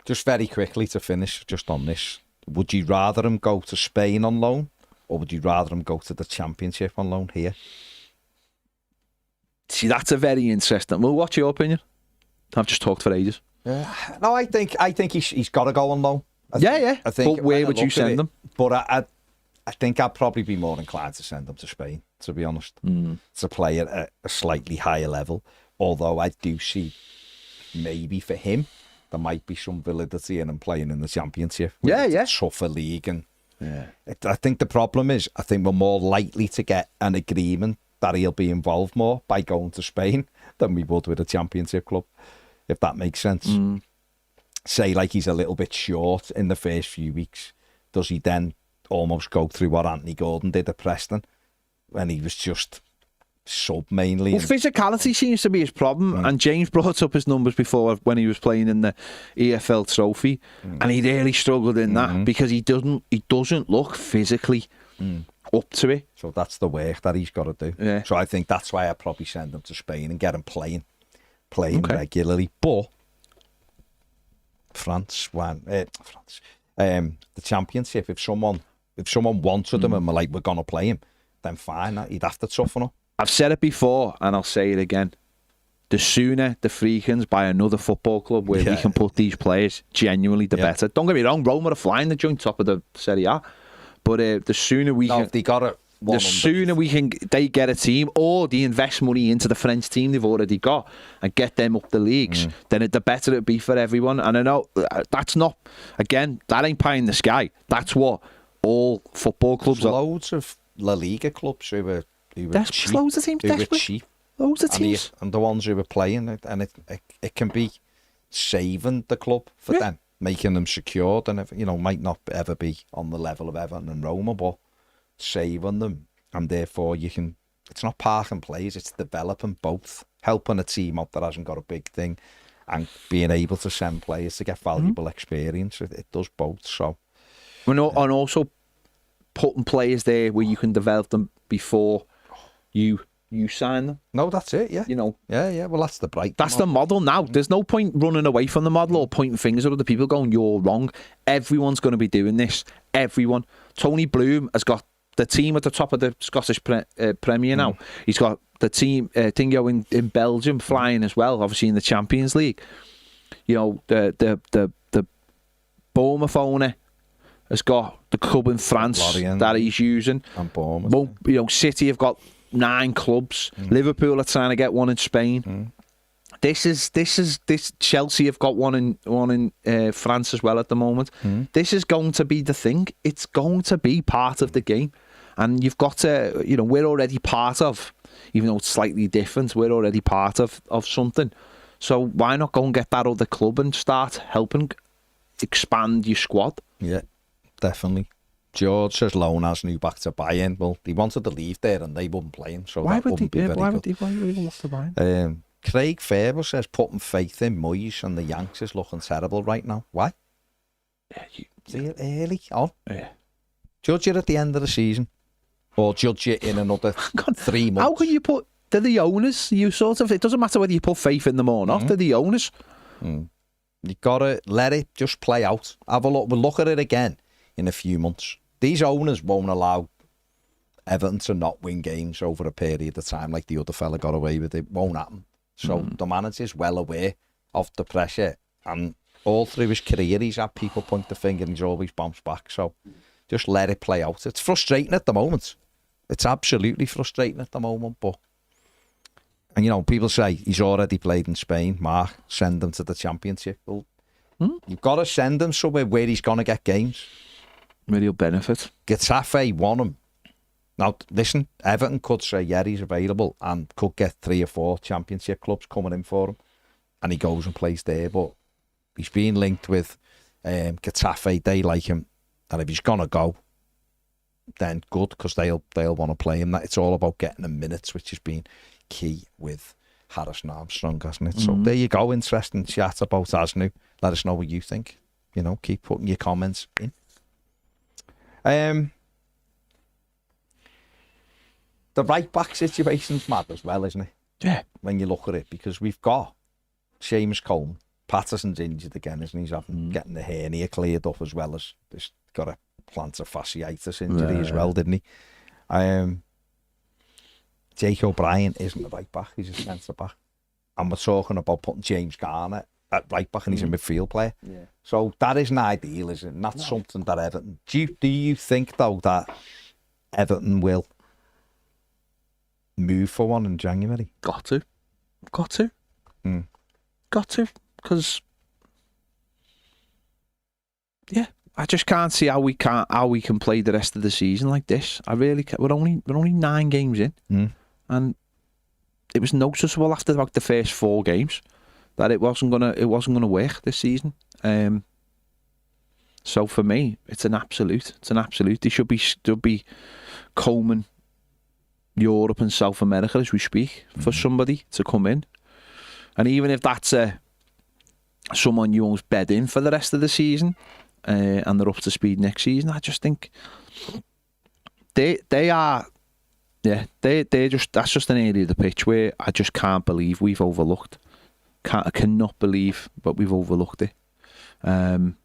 Just very quickly to finish, just on this, would you rather him go to Spain on loan, or would you rather him go to the Championship on loan here? See, that's a very interesting. Well, what's your opinion? I've just talked for ages. No, I think he's got to go on loan. I think. But where would you send him? But I think I'd probably be more inclined to send him to Spain, to be honest, to play at a slightly higher level. Although I do see maybe for him there might be some validity in him playing in the Championship. Yeah. Tougher league, and I think the problem is, I think we're more likely to get an agreement that he'll be involved more by going to Spain than we would with a Championship club, if that makes sense. Say like he's a little bit short in the first few weeks, does he then almost go through what Anthony Gordon did at Preston when he was just sub mainly? Well, physicality seems to be his problem, and James brought up his numbers before when he was playing in the EFL Trophy, and he really struggled in that because he doesn't look physically up to it. So that's the work that he's got to do. Yeah. So I think that's why I'd probably send him to Spain and get him playing regularly. But the Championship, if someone wanted him and were like, we're going to play him, then fine, he'd have to toughen up. I've said it before and I'll say it again. The sooner the Freakins buy another football club where we can put these players, genuinely the better. Don't get me wrong, Roma are flying the joint top of the Serie A, but the sooner we can... they got it. The sooner they get a team, or they invest money into the French team they've already got and get them up the leagues, then the better it'll be for everyone. And I know that's not, again, that ain't pie in the sky. That's what all football clubs are. Loads of La Liga clubs who were cheap. Loads of teams desperate. Cheap. Loads of teams. And the ones who were playing, and it can be saving the club for them, making them secured, and might not ever be on the level of Everton and Roma, but saving them, and therefore it's not park and plays, it's developing both, helping a team up that hasn't got a big thing and being able to send players to get valuable experience. It does both. So and also putting players there where you can develop them before you sign them. No, that's it. Yeah, well, that's the bright. That's the model now. There's no point running away from the model or pointing fingers at other people going, you're wrong. Everyone's going to be doing this. Everyone. Tony Bloom has got the team at the top of the Scottish Premier now. He's got the team, Tingo in Belgium flying as well, obviously in the Champions League. The Bournemouth owner has got the club in France that he's using. And Bournemouth. City have got 9 clubs. Liverpool are trying to get one in Spain. This Chelsea have got one in France as well at the moment. This is going to be the thing. It's going to be part of the game, and you've got to. We're already part of, even though it's slightly different. We're already part of something. So why not go and get that other club and start helping expand your squad? Yeah, definitely. George says loan Aznu back to Brien. Well, he wanted to leave there and they wouldn't play him, so why that wouldn't be very good. Why would he want to Brien? Craig Faber says putting faith in Moyes and the Yanks is looking terrible right now. Why? See it early on. Yeah. Judge it at the end of the season, or judge it in another 3 months. How can you put? They're the owners. It doesn't matter whether you put faith in them or not. They're the owners. You gotta let it just play out. Have a look. We'll look at it again in a few months. These owners won't allow Everton to not win games over a period of time like the other fella got away with. It won't happen. So the manager's well aware of the pressure, and all through his career he's had people point the finger and he's always bounced back. So just let it play out. It's frustrating at the moment. It's absolutely frustrating at the moment, but and you know, people say he's already played in Spain. Mark, send him to the Championship. Well, you've got to send him somewhere where he's going to get games. Where he'll benefit. Getafe won him. Now, listen, Everton could say, yeah, he's available and could get 3 or 4 Championship clubs coming in for him. And he goes and plays there. But he's being linked with Getafe. They like him. And if he's going to go, then good, because they'll want to play him. It's all about getting him minutes, which has been key with Harrison Armstrong, hasn't it? So there you go. Interesting chat about Aznu. Let us know what you think. You know, keep putting your comments in. The right back situation's mad as well, isn't it? Yeah. When you look at it, because we've got Seamus Coleman. Patterson's injured again, isn't he? He's getting the hernia cleared up, as well as he's got a plantar fasciitis injury as well, didn't he? Jake O'Brien isn't a right back, he's a centre back. And we're talking about putting James Garner at right back, and he's a midfield player. Yeah. So that isn't ideal, is it? Not something that Everton... Do you think, though, that Everton will move for one in January? Got to. Got to. Because... Yeah, I just can't see how we can play the rest of the season like this. I really can't. We're only 9 games in, and it was noticeable after about the first 4 games that it wasn't gonna work this season. So for me, it's an absolute. There should be Coleman, Europe and South America as we speak for somebody to come in, and even if that's someone you almost bed in for the rest of the season. And they're up to speed next season. I just think they are, they're just, that's just an area of the pitch where I just can't believe we've overlooked. I cannot believe that we've overlooked it. And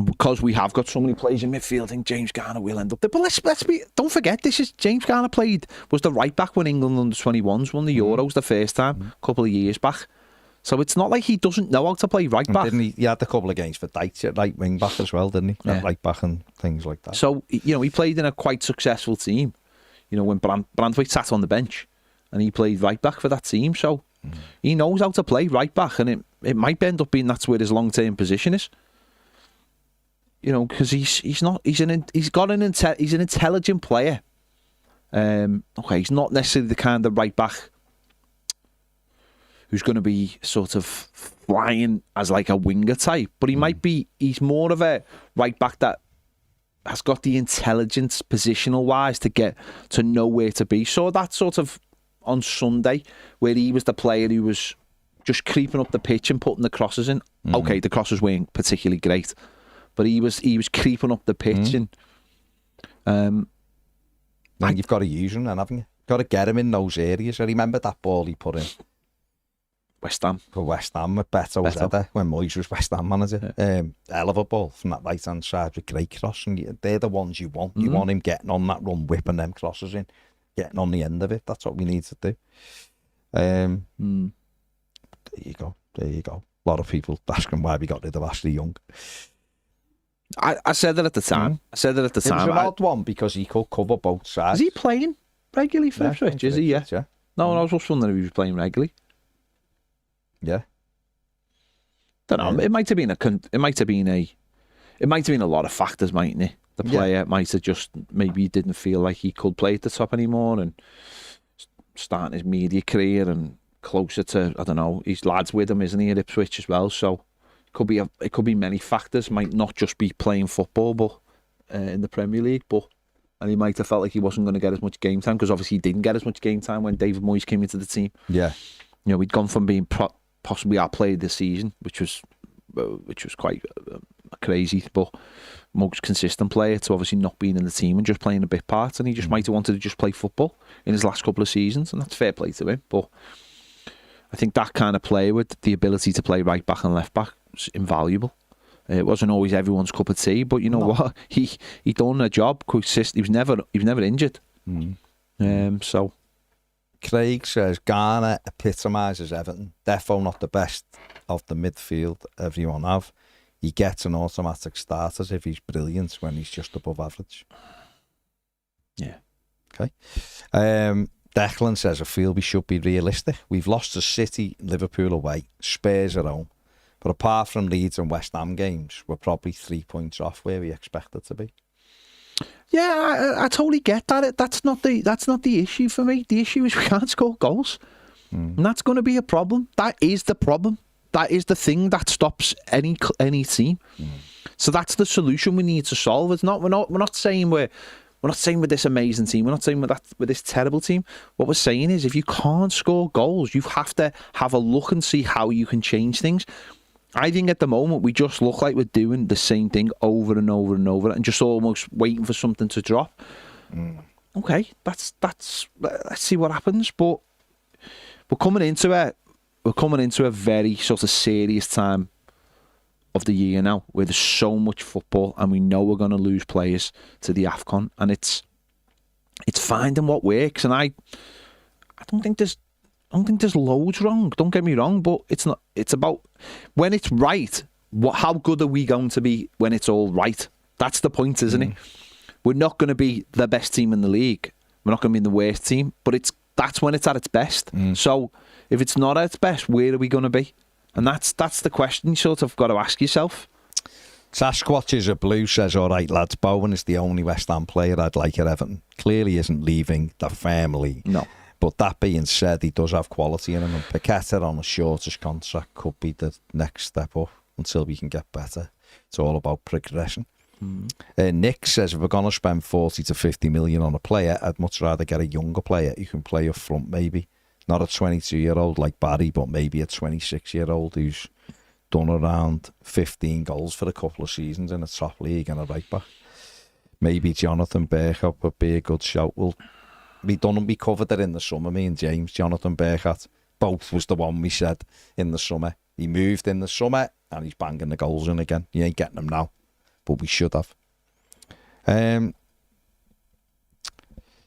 because we have got so many players in midfield, I think James Garner will end up there. But let's be, don't forget, this is James Garner was the right back when England under 21s won the Euros the first time, a couple of years back. So it's not like he doesn't know how to play right back. Didn't he? He had a couple of games for Dyche at right wing back as well, didn't he? Yeah. Right back and things like that. So, you know, he played in a quite successful team. You know, when Brandweight sat on the bench and he played right back for that team. So he knows how to play right back, and it might end up being that's where his long-term position is. You know, because he's an intelligent player. Okay, he's not necessarily the kind of right back who's going to be sort of flying as like a winger type, but he's more of a right back that has got the intelligence positional wise to get to know where to be. So that sort of on Sunday, where he was the player who was just creeping up the pitch and putting the crosses in. Okay, the crosses weren't particularly great, but he was creeping up the pitch and then you've got to use him, then, haven't you? Got to get him in those areas. I remember that ball he put in West Ham. For West Ham with Beto's header when Moyes was West Ham manager. Hell of a ball from that right hand side with great cross, and they're the ones you want. You want him getting on that run, whipping them crosses in, getting on the end of it. That's what we need to do. There you go. A lot of people asking why we got rid of Ashley Young. I said that at the time. It was an odd one because he could cover both sides. Is he playing regularly for Ipswich? Is he? Yeah. No, I was just wondering if he was playing regularly. Yeah. Don't know. It might have been a lot of factors, mightn't it? The player might have just maybe didn't feel like he could play at the top anymore, and starting his media career and closer to, I don't know, his lads with him, isn't he, at Ipswich as well? So it could be many factors. Might not just be playing football, but in the Premier League, and he might have felt like he wasn't going to get as much game time, because obviously he didn't get as much game time when David Moyes came into the team. Yeah. You know, we'd gone from being possibly our player this season, which was quite crazy, but most consistent player, to obviously not being in the team and just playing a bit part, and he just might have wanted to just play football in his last couple of seasons, and that's fair play to him. But I think that kind of player with the ability to play right back and left back was invaluable. It wasn't always everyone's cup of tea, but you know what, he done a job. He was never injured. So Craig says Garner epitomises Everton. Defo not the best of the midfield everyone have. He gets an automatic start as if he's brilliant when he's just above average. Yeah. Okay. Declan says, I feel we should be realistic. We've lost to City, Liverpool away, Spurs at home. But apart from Leeds and West Ham games, we're probably 3 points off where we expected to be. Yeah, I totally get that. That's not the issue for me. The issue is we can't score goals. And that's going to be a problem. That is the problem. That is the thing that stops any team. So that's the solution we need to solve. It's not we're not saying we're this amazing team. We're not saying we're this terrible team. What we're saying is if you can't score goals, you have to have a look and see how you can change things. I think at the moment we just look like we're doing the same thing over and over and over and just almost waiting for something to drop. Okay, that's let's see what happens. But we're coming into a very sort of serious time of the year now where there's so much football and we know we're going to lose players to the AFCON, and it's finding what works. And I don't think there's loads wrong. Don't get me wrong, but it's not. It's about when it's right. How good are we going to be when it's all right? That's the point, isn't it? We're not going to be the best team in the league. We're not going to be the worst team, but that's when it's at its best. So if it's not at its best, where are we going to be? And that's the question you sort of got to ask yourself. Sasquatches are Blue says, all right, lads, Bowen is the only West Ham player I'd like at Everton. Clearly isn't leaving the family. No. But that being said, he does have quality in him. And Paqueta on a shortish contract could be the next step up until we can get better. It's all about progression. Nick says, if we're going to spend 40 to 50 million on a player, I'd much rather get a younger player who can play up front maybe. Not a 22-year-old like Barry, but maybe a 26-year-old who's done around 15 goals for a couple of seasons in a top league and a right back. Maybe Jonathan Berghat would be a good shout. Well, we covered it in the summer, me and James. Jonathan Berghat, both was the one we said in the summer. He moved in the summer and he's banging the goals in again. You ain't getting them now, but we should have.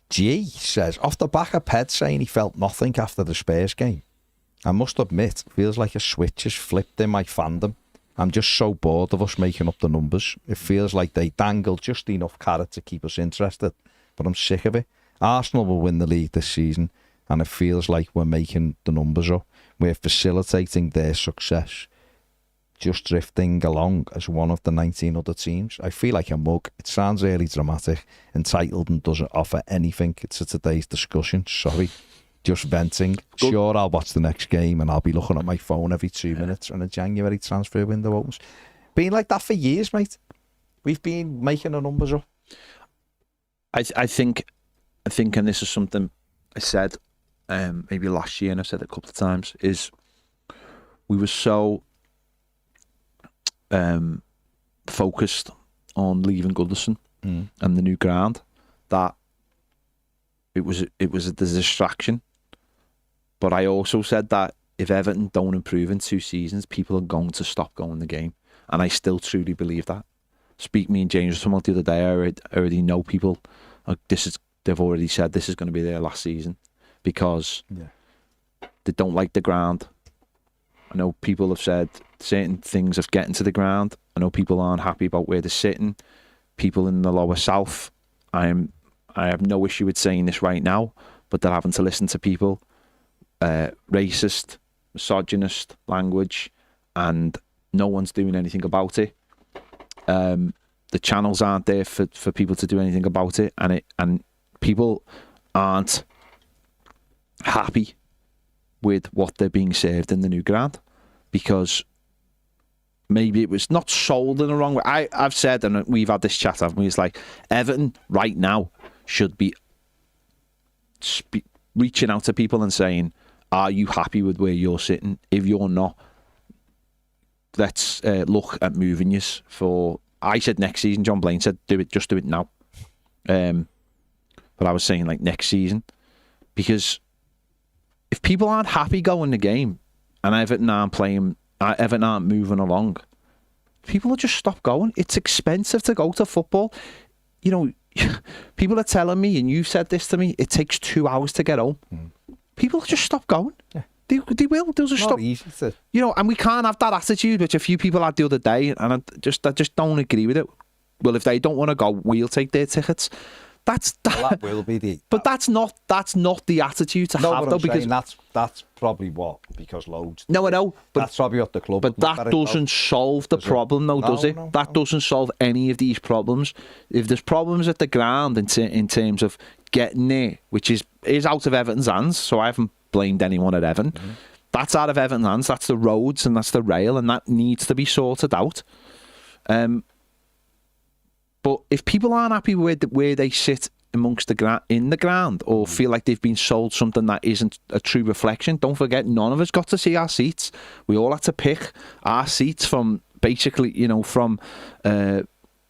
G says, off the back of Ped saying he felt nothing after the Spurs game, I must admit, feels like a switch has flipped in my fandom. I'm just so bored of us making up the numbers. It feels like they dangle just enough carrot to keep us interested, but I'm sick of it. Arsenal will win the league this season, and it feels like we're making the numbers up. We're facilitating their success, just drifting along as one of the 19 other teams. I feel like a mug. It sounds really dramatic, entitled, and doesn't offer anything to today's discussion. Sorry, just venting. Good. Sure, I'll watch the next game and I'll be looking at my phone every 2 minutes when a January transfer window opens. Been like that for years, mate. We've been making the numbers up. I think, and this is something I said maybe last year, and I've said it a couple of times, is we were so focused on leaving Goodison and the new ground that it was a distraction. But I also said that if Everton don't improve in 2 seasons, people are going to stop going the game, and I still truly believe that. Me and James were talking about the other day. I already know people. They've already said this is going to be their last season because they don't like the ground. I know people have said certain things of getting to the ground. I know people aren't happy about where they're sitting. People in the lower south, I have no issue with saying this right now, but they're having to listen to people, racist, misogynist language, and no one's doing anything about it. The channels aren't there for people to do anything about it, and people aren't happy with what they're being served in the new ground because maybe it was not sold in the wrong way. I've said, and we've had this chat, haven't we? It's like Everton right now should be reaching out to people and saying, are you happy with where you're sitting? If you're not, let's look at moving you for... I said next season. John Blaine said, just do it now. But I was saying like next season, because if people aren't happy going the game and Everton aren't moving along, people will just stop going. It's expensive to go to football. You know, people are telling me, and you've said this to me, it takes 2 hours to get home. people just stop going. Yeah. They will. They'll just stop. Easy to... You know, and we can't have that attitude, which a few people had the other day, and I just don't agree with it. Well, if they don't want to go, we'll take their tickets. That will be the... But that's not the attitude to have, though, because that's probably what, because loads... No, I know. But that's probably what the club... But that doesn't solve the problem, though, does it? That doesn't solve any of these problems. If there's problems at the ground in terms of getting there, which is out of Everton's hands, so I haven't blamed anyone at Everton. Mm-hmm. That's out of Everton's hands. That's the roads and that's the rail, and that needs to be sorted out. But if people aren't happy with where they sit amongst in the ground, or feel like they've been sold something that isn't a true reflection, don't forget, none of us got to see our seats. We all had to pick our seats from basically, from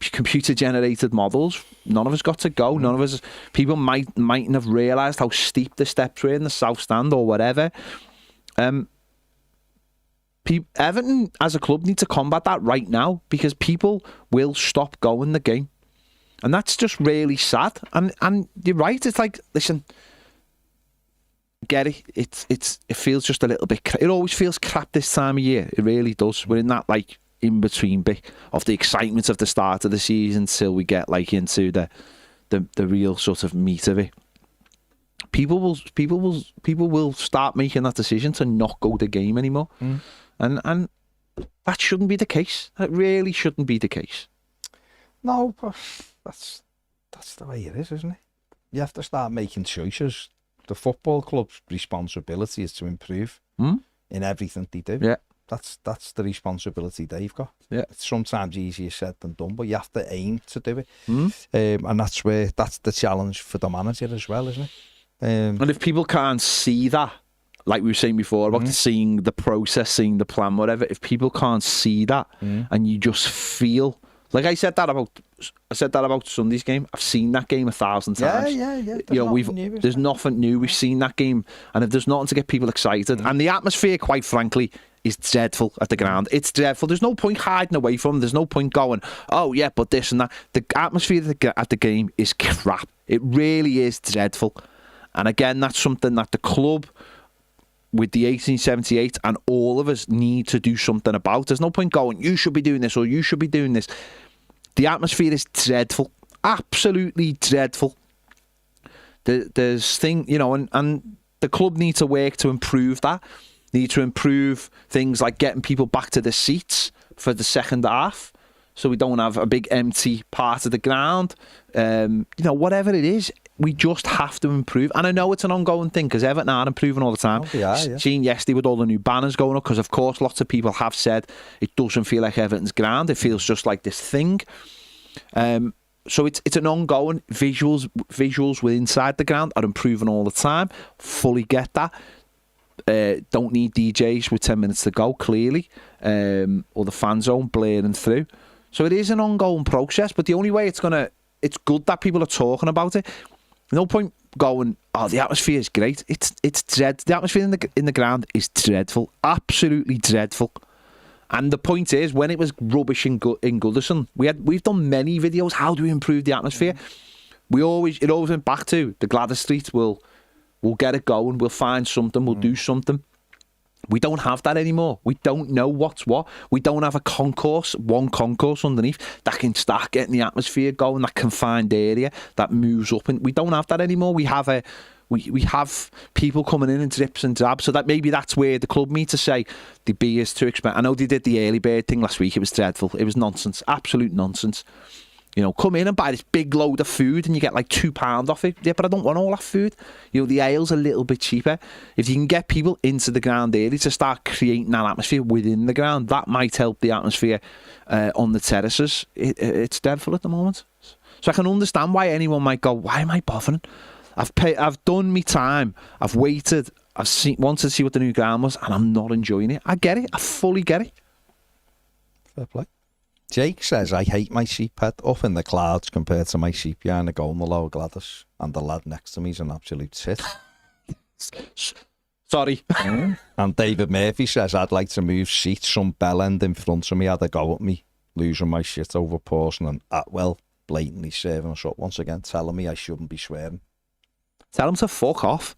computer-generated models. None of us got to go. None of us. People mightn't have realised how steep the steps were in the South Stand or whatever. Everton as a club need to combat that right now, because people will stop going the game, and that's just really sad. And you're right. It's like, listen, get it. It feels just a little bit. It always feels crap this time of year. It really does. We're in that like in between bit of the excitement of the start of the season till we get like into the real sort of meat of it. People will start making that decision to not go the game anymore. And that shouldn't be the case. That really shouldn't be the case. No, but that's the way it is, isn't it? You have to start making choices. The football club's responsibility is to improve in everything they do. Yeah. That's the responsibility they've got. Yeah. It's sometimes easier said than done, but you have to aim to do it. And that's the challenge for the manager as well, isn't it? And if people can't see that, like we were saying before about seeing the process, seeing the plan, whatever, if people can't see that and you just feel, like I said that about Sunday's game. I've seen that game 1,000 times. Yeah. There's nothing new. We've seen that game, and if there's nothing to get people excited, and the atmosphere, quite frankly, is dreadful at the ground. It's dreadful. There's no point hiding away from it. There's no point going, oh yeah, but this and that. The atmosphere at the game is crap. It really is dreadful. And again, that's something that the club, with the 1878, and all of us need to do something about. There's no point going, you should be doing this or you should be doing this. The atmosphere is dreadful. Absolutely dreadful. There's and the club need to work to improve that. Need to improve things like getting people back to the seats for the second half, so we don't have a big empty part of the ground. Whatever it is, we just have to improve. And I know it's an ongoing thing, because Everton are improving all the time. Seen yesterday with all the new banners going up, because of course lots of people have said it doesn't feel like Everton's ground. It feels just like this thing. So it's an ongoing. Visuals with inside the ground are improving all the time. Fully get that. Don't need DJs with 10 minutes to go, clearly, or the fan zone blaring through. So it is an ongoing process, but the only way it's good that people are talking about it. No point going, oh, the atmosphere is great. It's dread. The atmosphere in the ground is dreadful, absolutely dreadful. And the point is, when it was rubbish in Goodison, we've done many videos. How do we improve the atmosphere? It always went back to the Gladys Street. We'll get it going. We'll find something. We'll do something. We don't have that anymore. We don't know what's what. We don't have one concourse underneath that can start getting the atmosphere going, that confined area that moves up. And we don't have that anymore. We have we have people coming in drips and drabs. So that maybe that's where the club need to say the beer is too expensive. I know they did the early bird thing last week. It was dreadful. It was nonsense. Absolute nonsense. Come in and buy this big load of food and you get like £2 off it. Yeah, but I don't want all that food. The ale's a little bit cheaper. If you can get people into the ground early to start creating that atmosphere within the ground, that might help the atmosphere on the terraces. It's dreadful at the moment. So I can understand why anyone might go, why am I bothering? I've done my time. I've waited. Wanted to see what the new ground was, and I'm not enjoying it. I get it. I fully get it. Fair play. Jake says, I hate my sheep head up in the clouds compared to my sheep behind the goal in the lower Gladys, and the lad next to me is an absolute tit. Sorry. And David Murphy says, I'd like to move seats. Some bellend in front of me had a go at me, losing my shit over Pawson, and Atwell blatantly serving us up once again, telling me I shouldn't be swearing. Tell him to fuck off.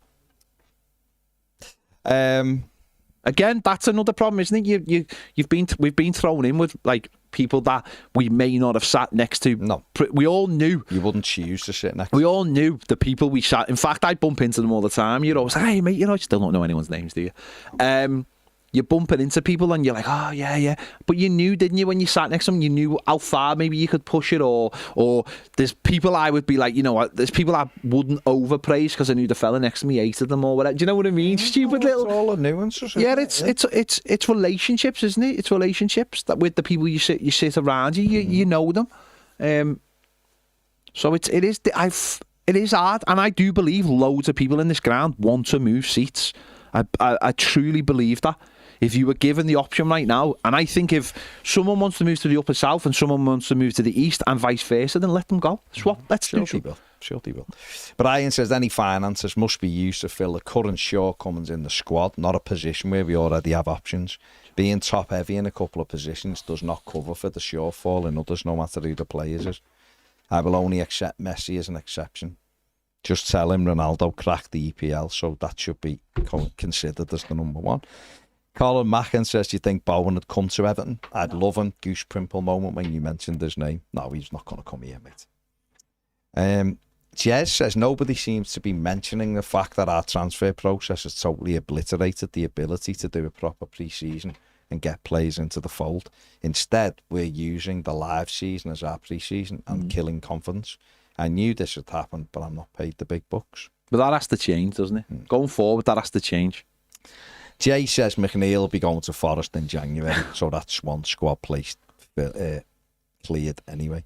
Again, that's another problem, isn't it? We've been thrown in with like people that we may not have sat next to. No, we all knew you wouldn't choose to sit next. We all knew the people we sat. In fact, I bump into them all the time. You're always, hey mate, I still don't know anyone's names, do you? You're bumping into people and you're like, oh yeah, but you knew, didn't you, when you sat next to them, you knew how far maybe you could push it, or there's people I would be like, you know what, there's people I wouldn't overpraise because I knew the fella next to me hated them or whatever. Do you know what I mean? Stupid little. It's all a nuance. Yeah, it's relationships, isn't it? It's relationships that with the people you sit around you know them. So it is hard, and I do believe loads of people in this ground want to move seats. I truly believe that. If you were given the option right now, and I think if someone wants to move to the upper south and someone wants to move to the east and vice versa, then let them go. Swap. Let's do something. Sure they will. Brien says any finances must be used to fill the current shortcomings in the squad, not a position where we already have options. Being top heavy in a couple of positions does not cover for the shortfall in others, no matter who the players is. I will only accept Messi as an exception. Just tell him Ronaldo cracked the EPL, so that should be considered as the number one. Colin Macken says, do you think Bowen had come to Everton? I'd love him. Goose Pimple moment when you mentioned his name. No, he's not going to come here, mate. Jez says, nobody seems to be mentioning the fact that our transfer process has totally obliterated the ability to do a proper pre-season and get players into the fold. Instead, we're using the live season as our pre-season and killing confidence. I knew this would happen, but I'm not paid the big bucks. But that has to change, doesn't it? Going forward, that has to change. Jay says McNeil will be going to Forest in January, so that's one squad place cleared anyway.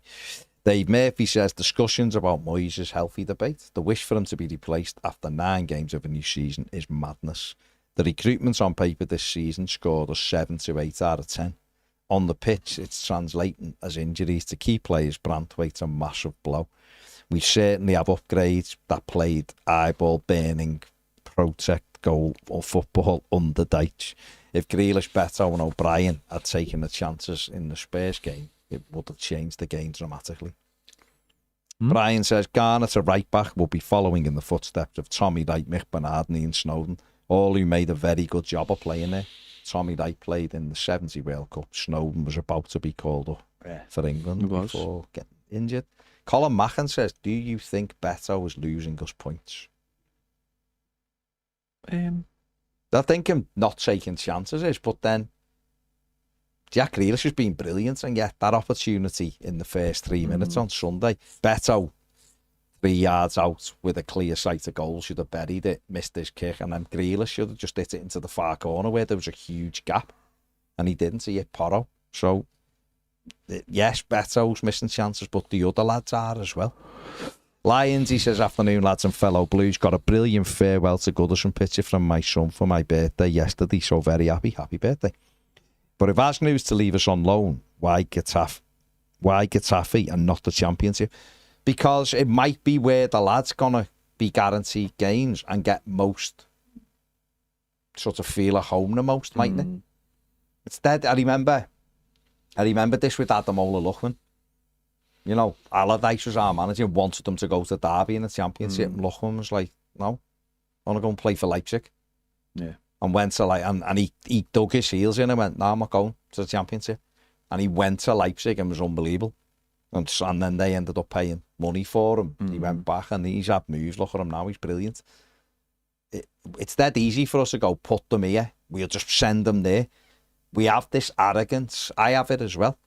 Dave Murphy says discussions about Moyes' healthy debate. The wish for him to be replaced after 9 games of a new season is madness. The recruitments on paper this season scored a 7 to 8 out of 10. On the pitch, it's translating as injuries to key players. Brantwaite's a massive blow. We certainly have upgrades that played eyeball burning, protect goal or football under Dyche. If Grealish, Beto and O'Brien had taken the chances in the Spurs game, it would have changed the game dramatically. Brien says Garner to right back will be following in the footsteps of Tommy Wright, Mick Bernardini and Snowden, all who made a very good job of playing there. Tommy Wright played in the 70 World Cup. Snowden was about to be called up for England before getting injured. Colin Macken says, do you think Beto is losing us points? I think him not taking chances is, but then Jack Grealish has been brilliant, and yet that opportunity in the first 3 minutes on Sunday, Beto 3 yards out with a clear sight of goal, should have buried it, missed his kick, and then Grealish should have just hit it into the far corner where there was a huge gap, and he didn't. He hit Porro. So yes, Beto's missing chances, but the other lads are as well. Lions, he says, afternoon lads and fellow Blues, got a brilliant farewell to Goodison picture from my son for my birthday yesterday, so very happy birthday. But if Aznu's to leave us on loan, why Getafe and not the Championship? Because it might be where the lad's gonna be guaranteed games and get most, sort of feel at home the most, mightn't it? Instead, I remember this with Adam Ola-Luchman. You know, Allardyce was our manager, wanted them to go to Derby in the Championship, and Luchman was like, no, I want to go and play for Leipzig. Yeah. And went to and he dug his heels in and went, no, I'm not going to the Championship. And he went to Leipzig and was unbelievable. And then they ended up paying money for him. He went back and he's had moves. Look at him now, he's brilliant. It's that easy for us to go, put them here. We'll just send them there. We have this arrogance, I have it as well,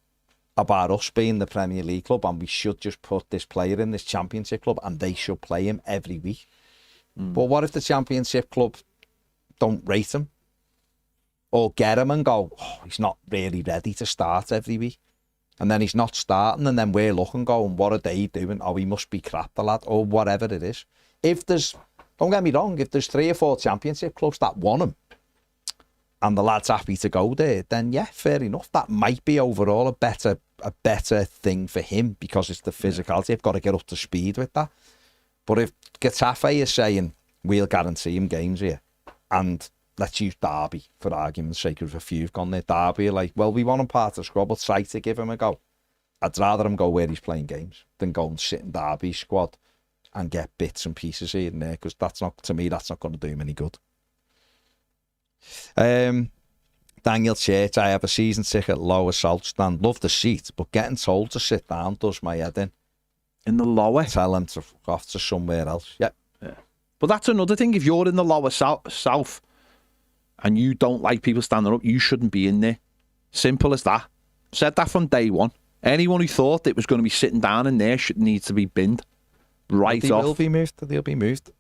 about us being the Premier League club, and we should just put this player in this Championship club and they should play him every week. But what if the Championship club don't rate him or get him and go, oh, he's not really ready to start every week, and then he's not starting, and then we're looking going, what are they doing? Oh, he must be crap, the lad, or whatever it is. If there's, don't get me wrong, if there's 3 or 4 Championship clubs that want him and the lad's happy to go there, then yeah, fair enough. That might be overall a better thing for him, because it's the physicality. I've got to get up to speed with that. But if Getafe is saying, we'll guarantee him games here, and let's use Derby for argument's sake, if a few have gone there, Derby are like, well, we want him part of the squad, but try to give him a go. I'd rather him go where he's playing games than go and sit in Derby's squad and get bits and pieces here and there, because that's not, to me, that's not going to do him any good. Daniel Church, I have a season ticket, lower South stand. Love the seat, but getting told to sit down does my head in. In the lower? Tell him to go off to somewhere else. Yep. Yeah. But that's another thing. If you're in the lower south and you don't like people standing up, you shouldn't be in there. Simple as that. Said that from day one. Anyone who thought it was going to be sitting down in there needs to be binned. Right off. They'll be moved. They'll be moved.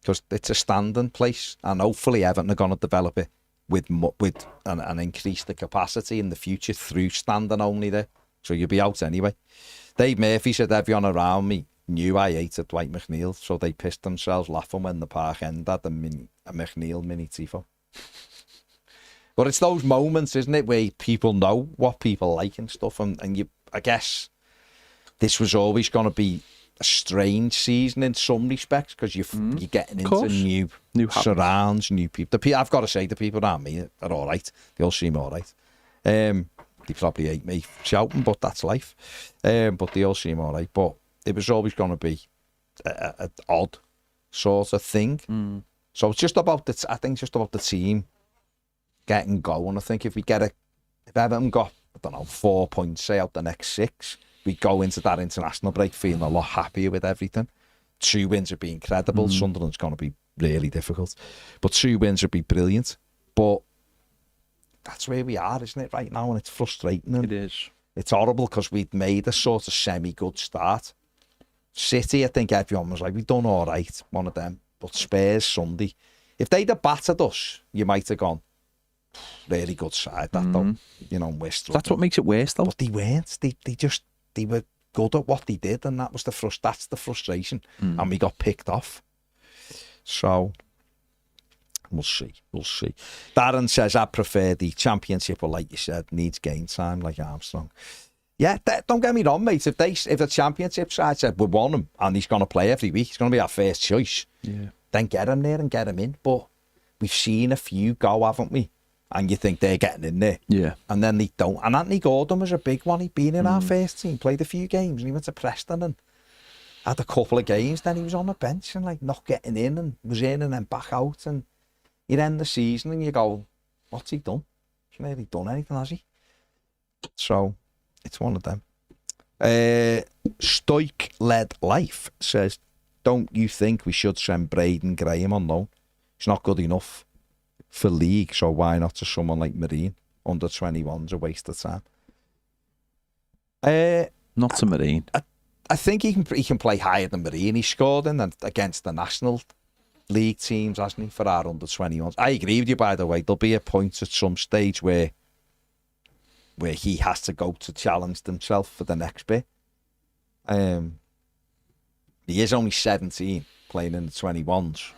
Because it's a standing place, and hopefully Everton are going to develop it and increase the capacity in the future through standing only there. So you'll be out anyway. Dave Murphy said everyone around me knew I hated Dwight McNeil, so they pissed themselves laughing when the park ended at a McNeil mini tifo. But it's those moments, isn't it, where people know what people like and stuff, and you, I guess this was always going to be a strange season in some respects because you're getting into new surrounds, new people. I've got to say, the people around me are all right. They all seem all right. They probably hate me shouting, but that's life. But they all seem all right. But it was always going to be an odd sort of thing. So it's just about I think it's just about the team getting going. I think if Everton got, I don't know, 4 points, say, out the next 6, we go into that international break feeling a lot happier with everything. 2 wins would be incredible. Sunderland's going to be really difficult. But 2 wins would be brilliant. But that's where we are, isn't it, right now? And it's frustrating. And it is. It's horrible because we'd made a sort of semi-good start. City, I think everyone was like, we've done all right, one of them. But Spurs, Sunday, if they'd have battered us, you might have gone, really good side, that though. You know, we're struggling. That's what makes it worse, though. But they weren't. They were good at what they did, and that was that's the frustration. And we got picked off. So we'll see. Darren says, I prefer the Championship, but like you said, needs game time, like Armstrong. Yeah, don't get me wrong, mate. If the Championship side said we want him and he's going to play every week, he's going to be our first choice. Yeah. Then get him there and get him in. But we've seen a few go, haven't we? And you think they're getting in there. Yeah. And then they don't. And Anthony Gordon was a big one. He'd been in our first team, played a few games, and he went to Preston and had a couple of games. Then he was on the bench and like not getting in, and was in and then back out. And you'd end the season and you go, what's he done? He's not really done anything, has he? So it's one of them. Stoic-led life says, don't you think we should send Braden Graham on loan? He's not good enough for league, so why not to someone like Marine? Under 21's a waste of time. Not to Marine. I think he can play higher than Marine. He scored against the National League teams, hasn't he, for our under 21s. I agree with you, by the way. There'll be a point at some stage where he has to go to challenge himself for the next bit. He is only 17, playing in the 21s.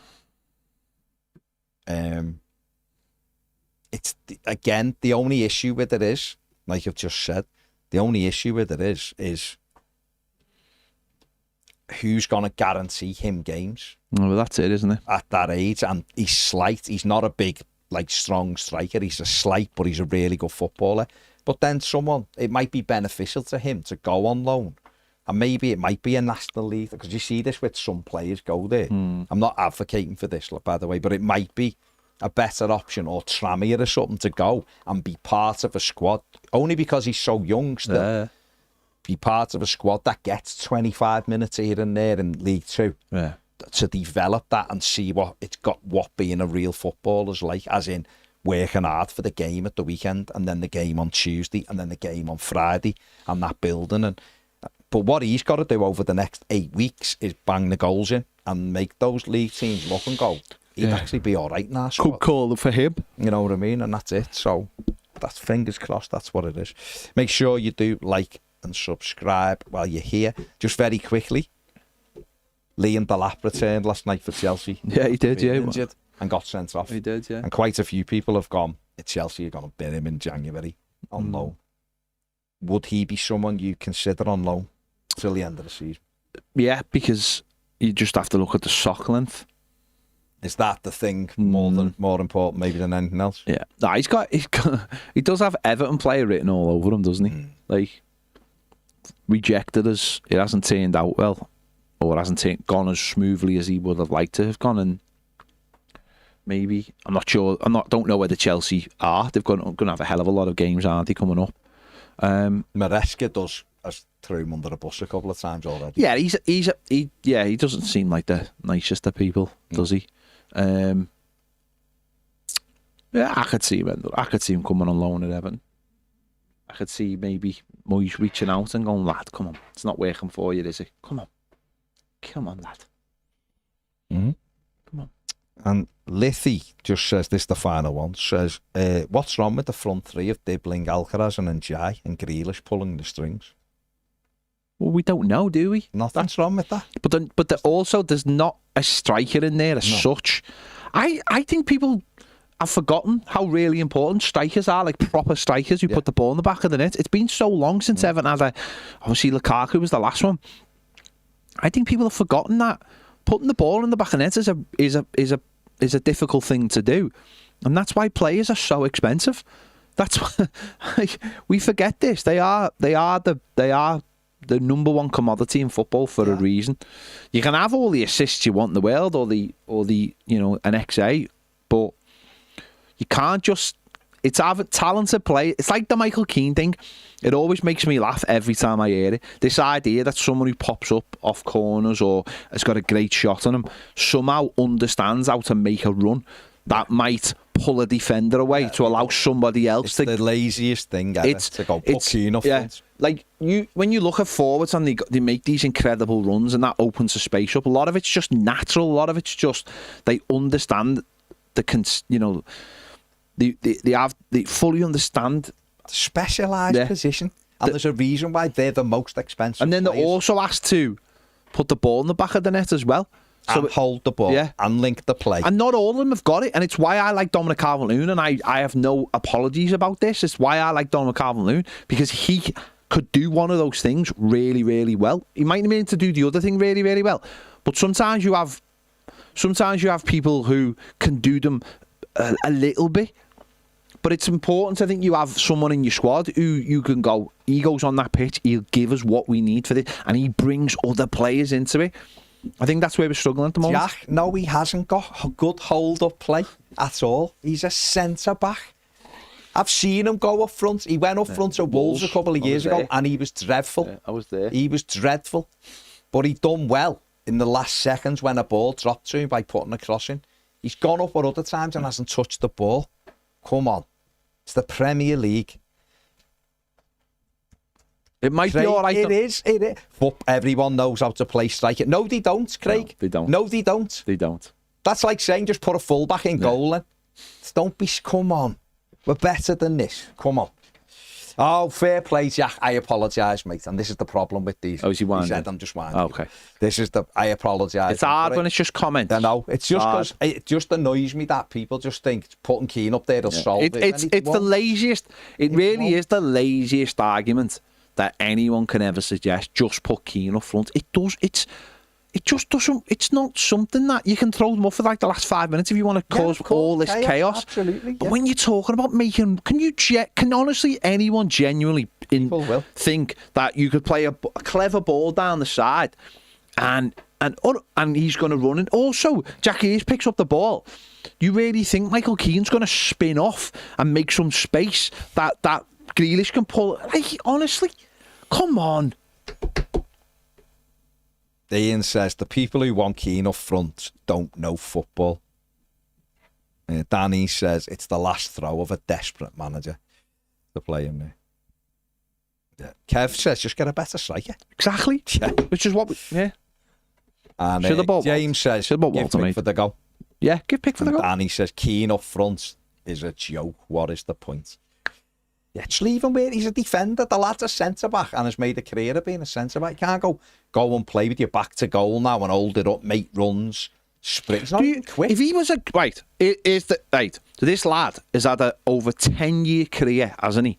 It's again, the only issue with it is, like I've just said, the only issue with it is who's going to guarantee him games? Well, that's it, isn't it? At that age, and he's slight. He's not a big, like, strong striker. He's a slight, but he's a really good footballer. But then it might be beneficial to him to go on loan. And maybe it might be a National League, because you see this with some players go there. I'm not advocating for this, by the way, but it might be a better option, or Tramier or something, to go and be part of a squad, only because he's so young still. Be part of a squad that gets 25 minutes here and there in League Two. Yeah. To develop that and see what being a real footballer's like, as in working hard for the game at the weekend, and then the game on Tuesday, and then the game on Friday, and that building. But what he's got to do over the next 8 weeks is bang the goals in and make those league teams look and go, he'd actually be all right now. Could call it for him. You know what I mean? And that's it. So that's, fingers crossed, that's what it is. Make sure you do like and subscribe while you're here. Just very quickly, Liam Delap returned last night for Chelsea. Yeah, he did, injured and got sent off. He did, yeah. And quite a few people have gone, Chelsea are going to bin him in January on loan. Would he be someone you consider on loan till the end of the season? Yeah, because you just have to look at the sock length. Is that the thing more important maybe than anything else? Yeah. No, he does have Everton player written all over him, doesn't he? Like, rejected us. It hasn't turned out well, or hasn't gone as smoothly as he would have liked to have gone. And maybe. I'm not sure. Don't know where the Chelsea are. They've going to have a hell of a lot of games, aren't they, coming up? Maresca has threw him under the bus a couple of times already. Yeah, he doesn't seem like the nicest of people, does he? Yeah, I could see him coming on loan at Everton. I could see maybe Moyes reaching out and going, lad, come on, it's not working for you, is it? Come on, lad. Mm-hmm. Come on. And Lithi just says, this is the final one, says, what's wrong with the front three of Dibbling, Alcaraz and Njai and Grealish pulling the strings? Well, we don't know, do we? Nothing's wrong with that. But also, there's not a striker in there as such. I think people have forgotten how really important strikers are, like proper strikers who put the ball in the back of the net. It's been so long since Everton had obviously Lukaku was the last one. I think people have forgotten that putting the ball in the back of the net is a difficult thing to do, and that's why players are so expensive. That's why we forget this. They are the number one commodity in football for a reason. You can have all the assists you want in the world, or the an XA, but you can't just. It's having talented play. It's like the Michael Keane thing. It always makes me laugh every time I hear it. This idea that someone who pops up off corners or has got a great shot on him somehow understands how to make a run that might pull a defender away to allow somebody else it's to. The laziest thing ever, to go put Keane up front. Like when you look at forwards and they make these incredible runs and that opens a space up. A lot of it's just natural. A lot of it's just they understand they fully understand the specialised position, and there's a reason why they're the most expensive. And then players. they're also asked to put the ball in the back of the net as well. So and hold the ball and link the play. And not all of them have got it. And it's why I like Dominic Calvert-Lewin, and I have no apologies about this. It's why I like Dominic Calvert-Lewin, because he could do one of those things really, really well. He might be able to do the other thing really, really well. But sometimes you have people who can do them a little bit. But it's important, I think, you have someone in your squad who you can go, he goes on that pitch, he'll give us what we need for this, and he brings other players into it. I think that's where we're struggling at the moment. Jack, no, he hasn't got a good hold-up play at all. He's a centre-back. I've seen him go up front. He went up front to Wolves a couple of years ago, and he was dreadful. Yeah, I was there. He was dreadful. But he done well in the last seconds when a ball dropped to him by putting a cross in. He's gone up at other times and hasn't touched the ball. Come on. It's the Premier League. It might be all right. It is. But everyone knows how to play striker. No, they don't, Craig. No, they don't. No, they don't. They don't. That's like saying just put a fullback in goal then. Don't be... Come on. We're better than this. Come on. Oh, fair play, Jack. I apologise, mate. And this is the problem with these. Oh, is he winding? He said, I'm just winding. Okay. This is the... I apologise. It's hard when it's just comments. I know. It's just because it just annoys me that people just think putting Keane up there will solve it. It's the laziest... It really is the laziest argument that anyone can ever suggest. Just put Keane up front. It just doesn't. It's not something that you can throw them off for like the last 5 minutes if you want to cause all this chaos. Absolutely. But when you're talking about making, can honestly anyone genuinely think that you could play a clever ball down the side, and he's going to run it? Also, Jack Hayes picks up the ball. You really think Michael Keane's going to spin off and make some space that Grealish can pull? Like, honestly, come on. Ian says the people who want Keane up front don't know football. Danny says it's the last throw of a desperate manager to play him there. Yeah. Kev says just get a better striker. Exactly. Yeah. Which is what we... Yeah. And James says give Pickford for the goal. Yeah, give Pickford the goal. Danny says Keane up front is a joke. What is the point? Yeah, just leave him where he's a defender. The lad's a centre-back and has made a career of being a centre-back. You can't go and play with your back to goal now and hold it up, make runs, sprints. Not even quick. If he was a... Right, so this lad has had an over 10-year career, hasn't he?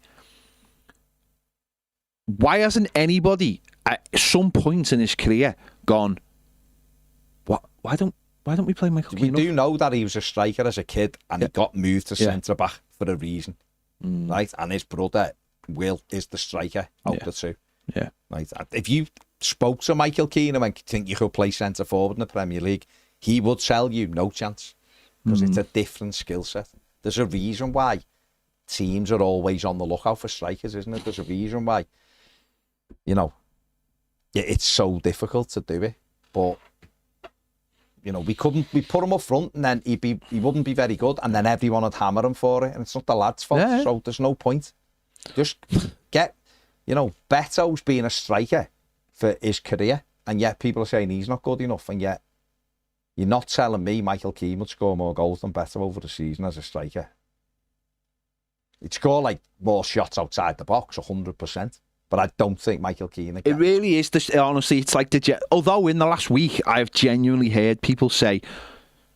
Why hasn't anybody at some point in his career gone, why don't we play Michael Keane? We do know that he was a striker as a kid and he got moved to centre-back for a reason. Right, and his brother Will is the striker out the two. Yeah, right. If you spoke to Michael Keane and think you could play centre forward in the Premier League, he would tell you no chance. because it's a different skill set. There's a reason why teams are always on the lookout for strikers, isn't it? There's a reason why, you know, it's so difficult to do it. But, you know, we put him up front and then he wouldn't be very good, and then everyone would hammer him for it, and it's not the lad's fault, so there's no point. Just get, you know, Beto's being a striker for his career, and yet people are saying he's not good enough, and yet you're not telling me Michael Keane would score more goals than Beto over the season as a striker. He'd score like more shots outside the box, 100%. But I don't think Michael Keane again. It really is. Honestly, it's like although in the last week I've genuinely heard people say,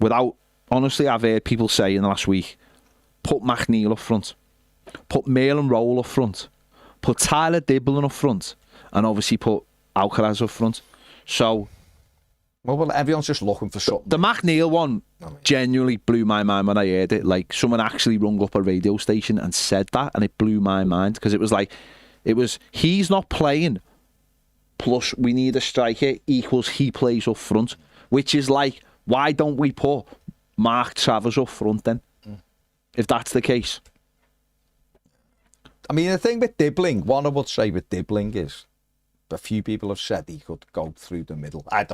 I've heard people say in the last week, put McNeil up front, put Mail Roll up front, put Tyler Dibblin up front, and obviously put Alcaraz up front. So, well, everyone's just looking for something. The McNeil one genuinely blew my mind when I heard it. Like, someone actually rung up a radio station and said that, and it blew my mind, because it was like, he's not playing, plus we need a striker, equals he plays up front, which is like, why don't we put Mark Travers up front then, if that's the case? I mean, the thing with Dibbling, one I would say with Dibbling is, a few people have said he could go through the middle. I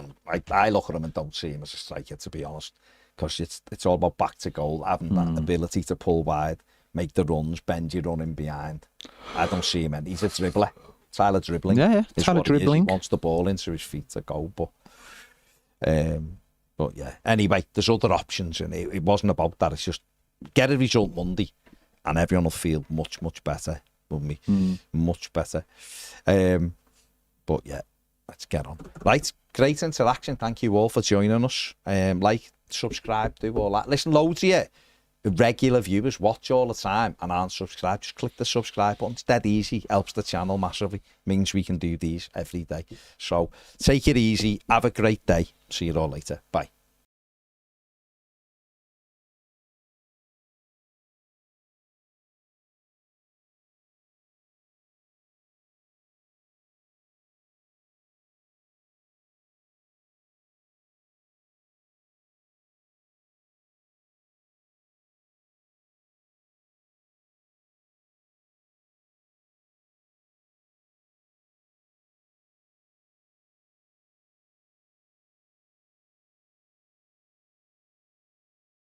look at him and don't see him as a striker, to be honest, because it's all about back to goal, having that ability to pull wide, make the runs, bend your running behind. I don't see him, and he's a dribbler. Tyler dribbling. Yeah, Tyler dribbling. He wants the ball into his feet to go, but yeah. Anyway, there's other options, and it wasn't about that. It's just get a result Monday, and everyone will feel much, much better, won't we? Much better. But yeah, let's get on. Right, great interaction. Thank you all for joining us. Like, subscribe, do all that. Listen, loads of you regular viewers watch all the time and aren't subscribed. Just click the subscribe button. It's dead easy. Helps the channel massively. Means we can do these every day. So take it easy. Have a great day. See you all later. Bye.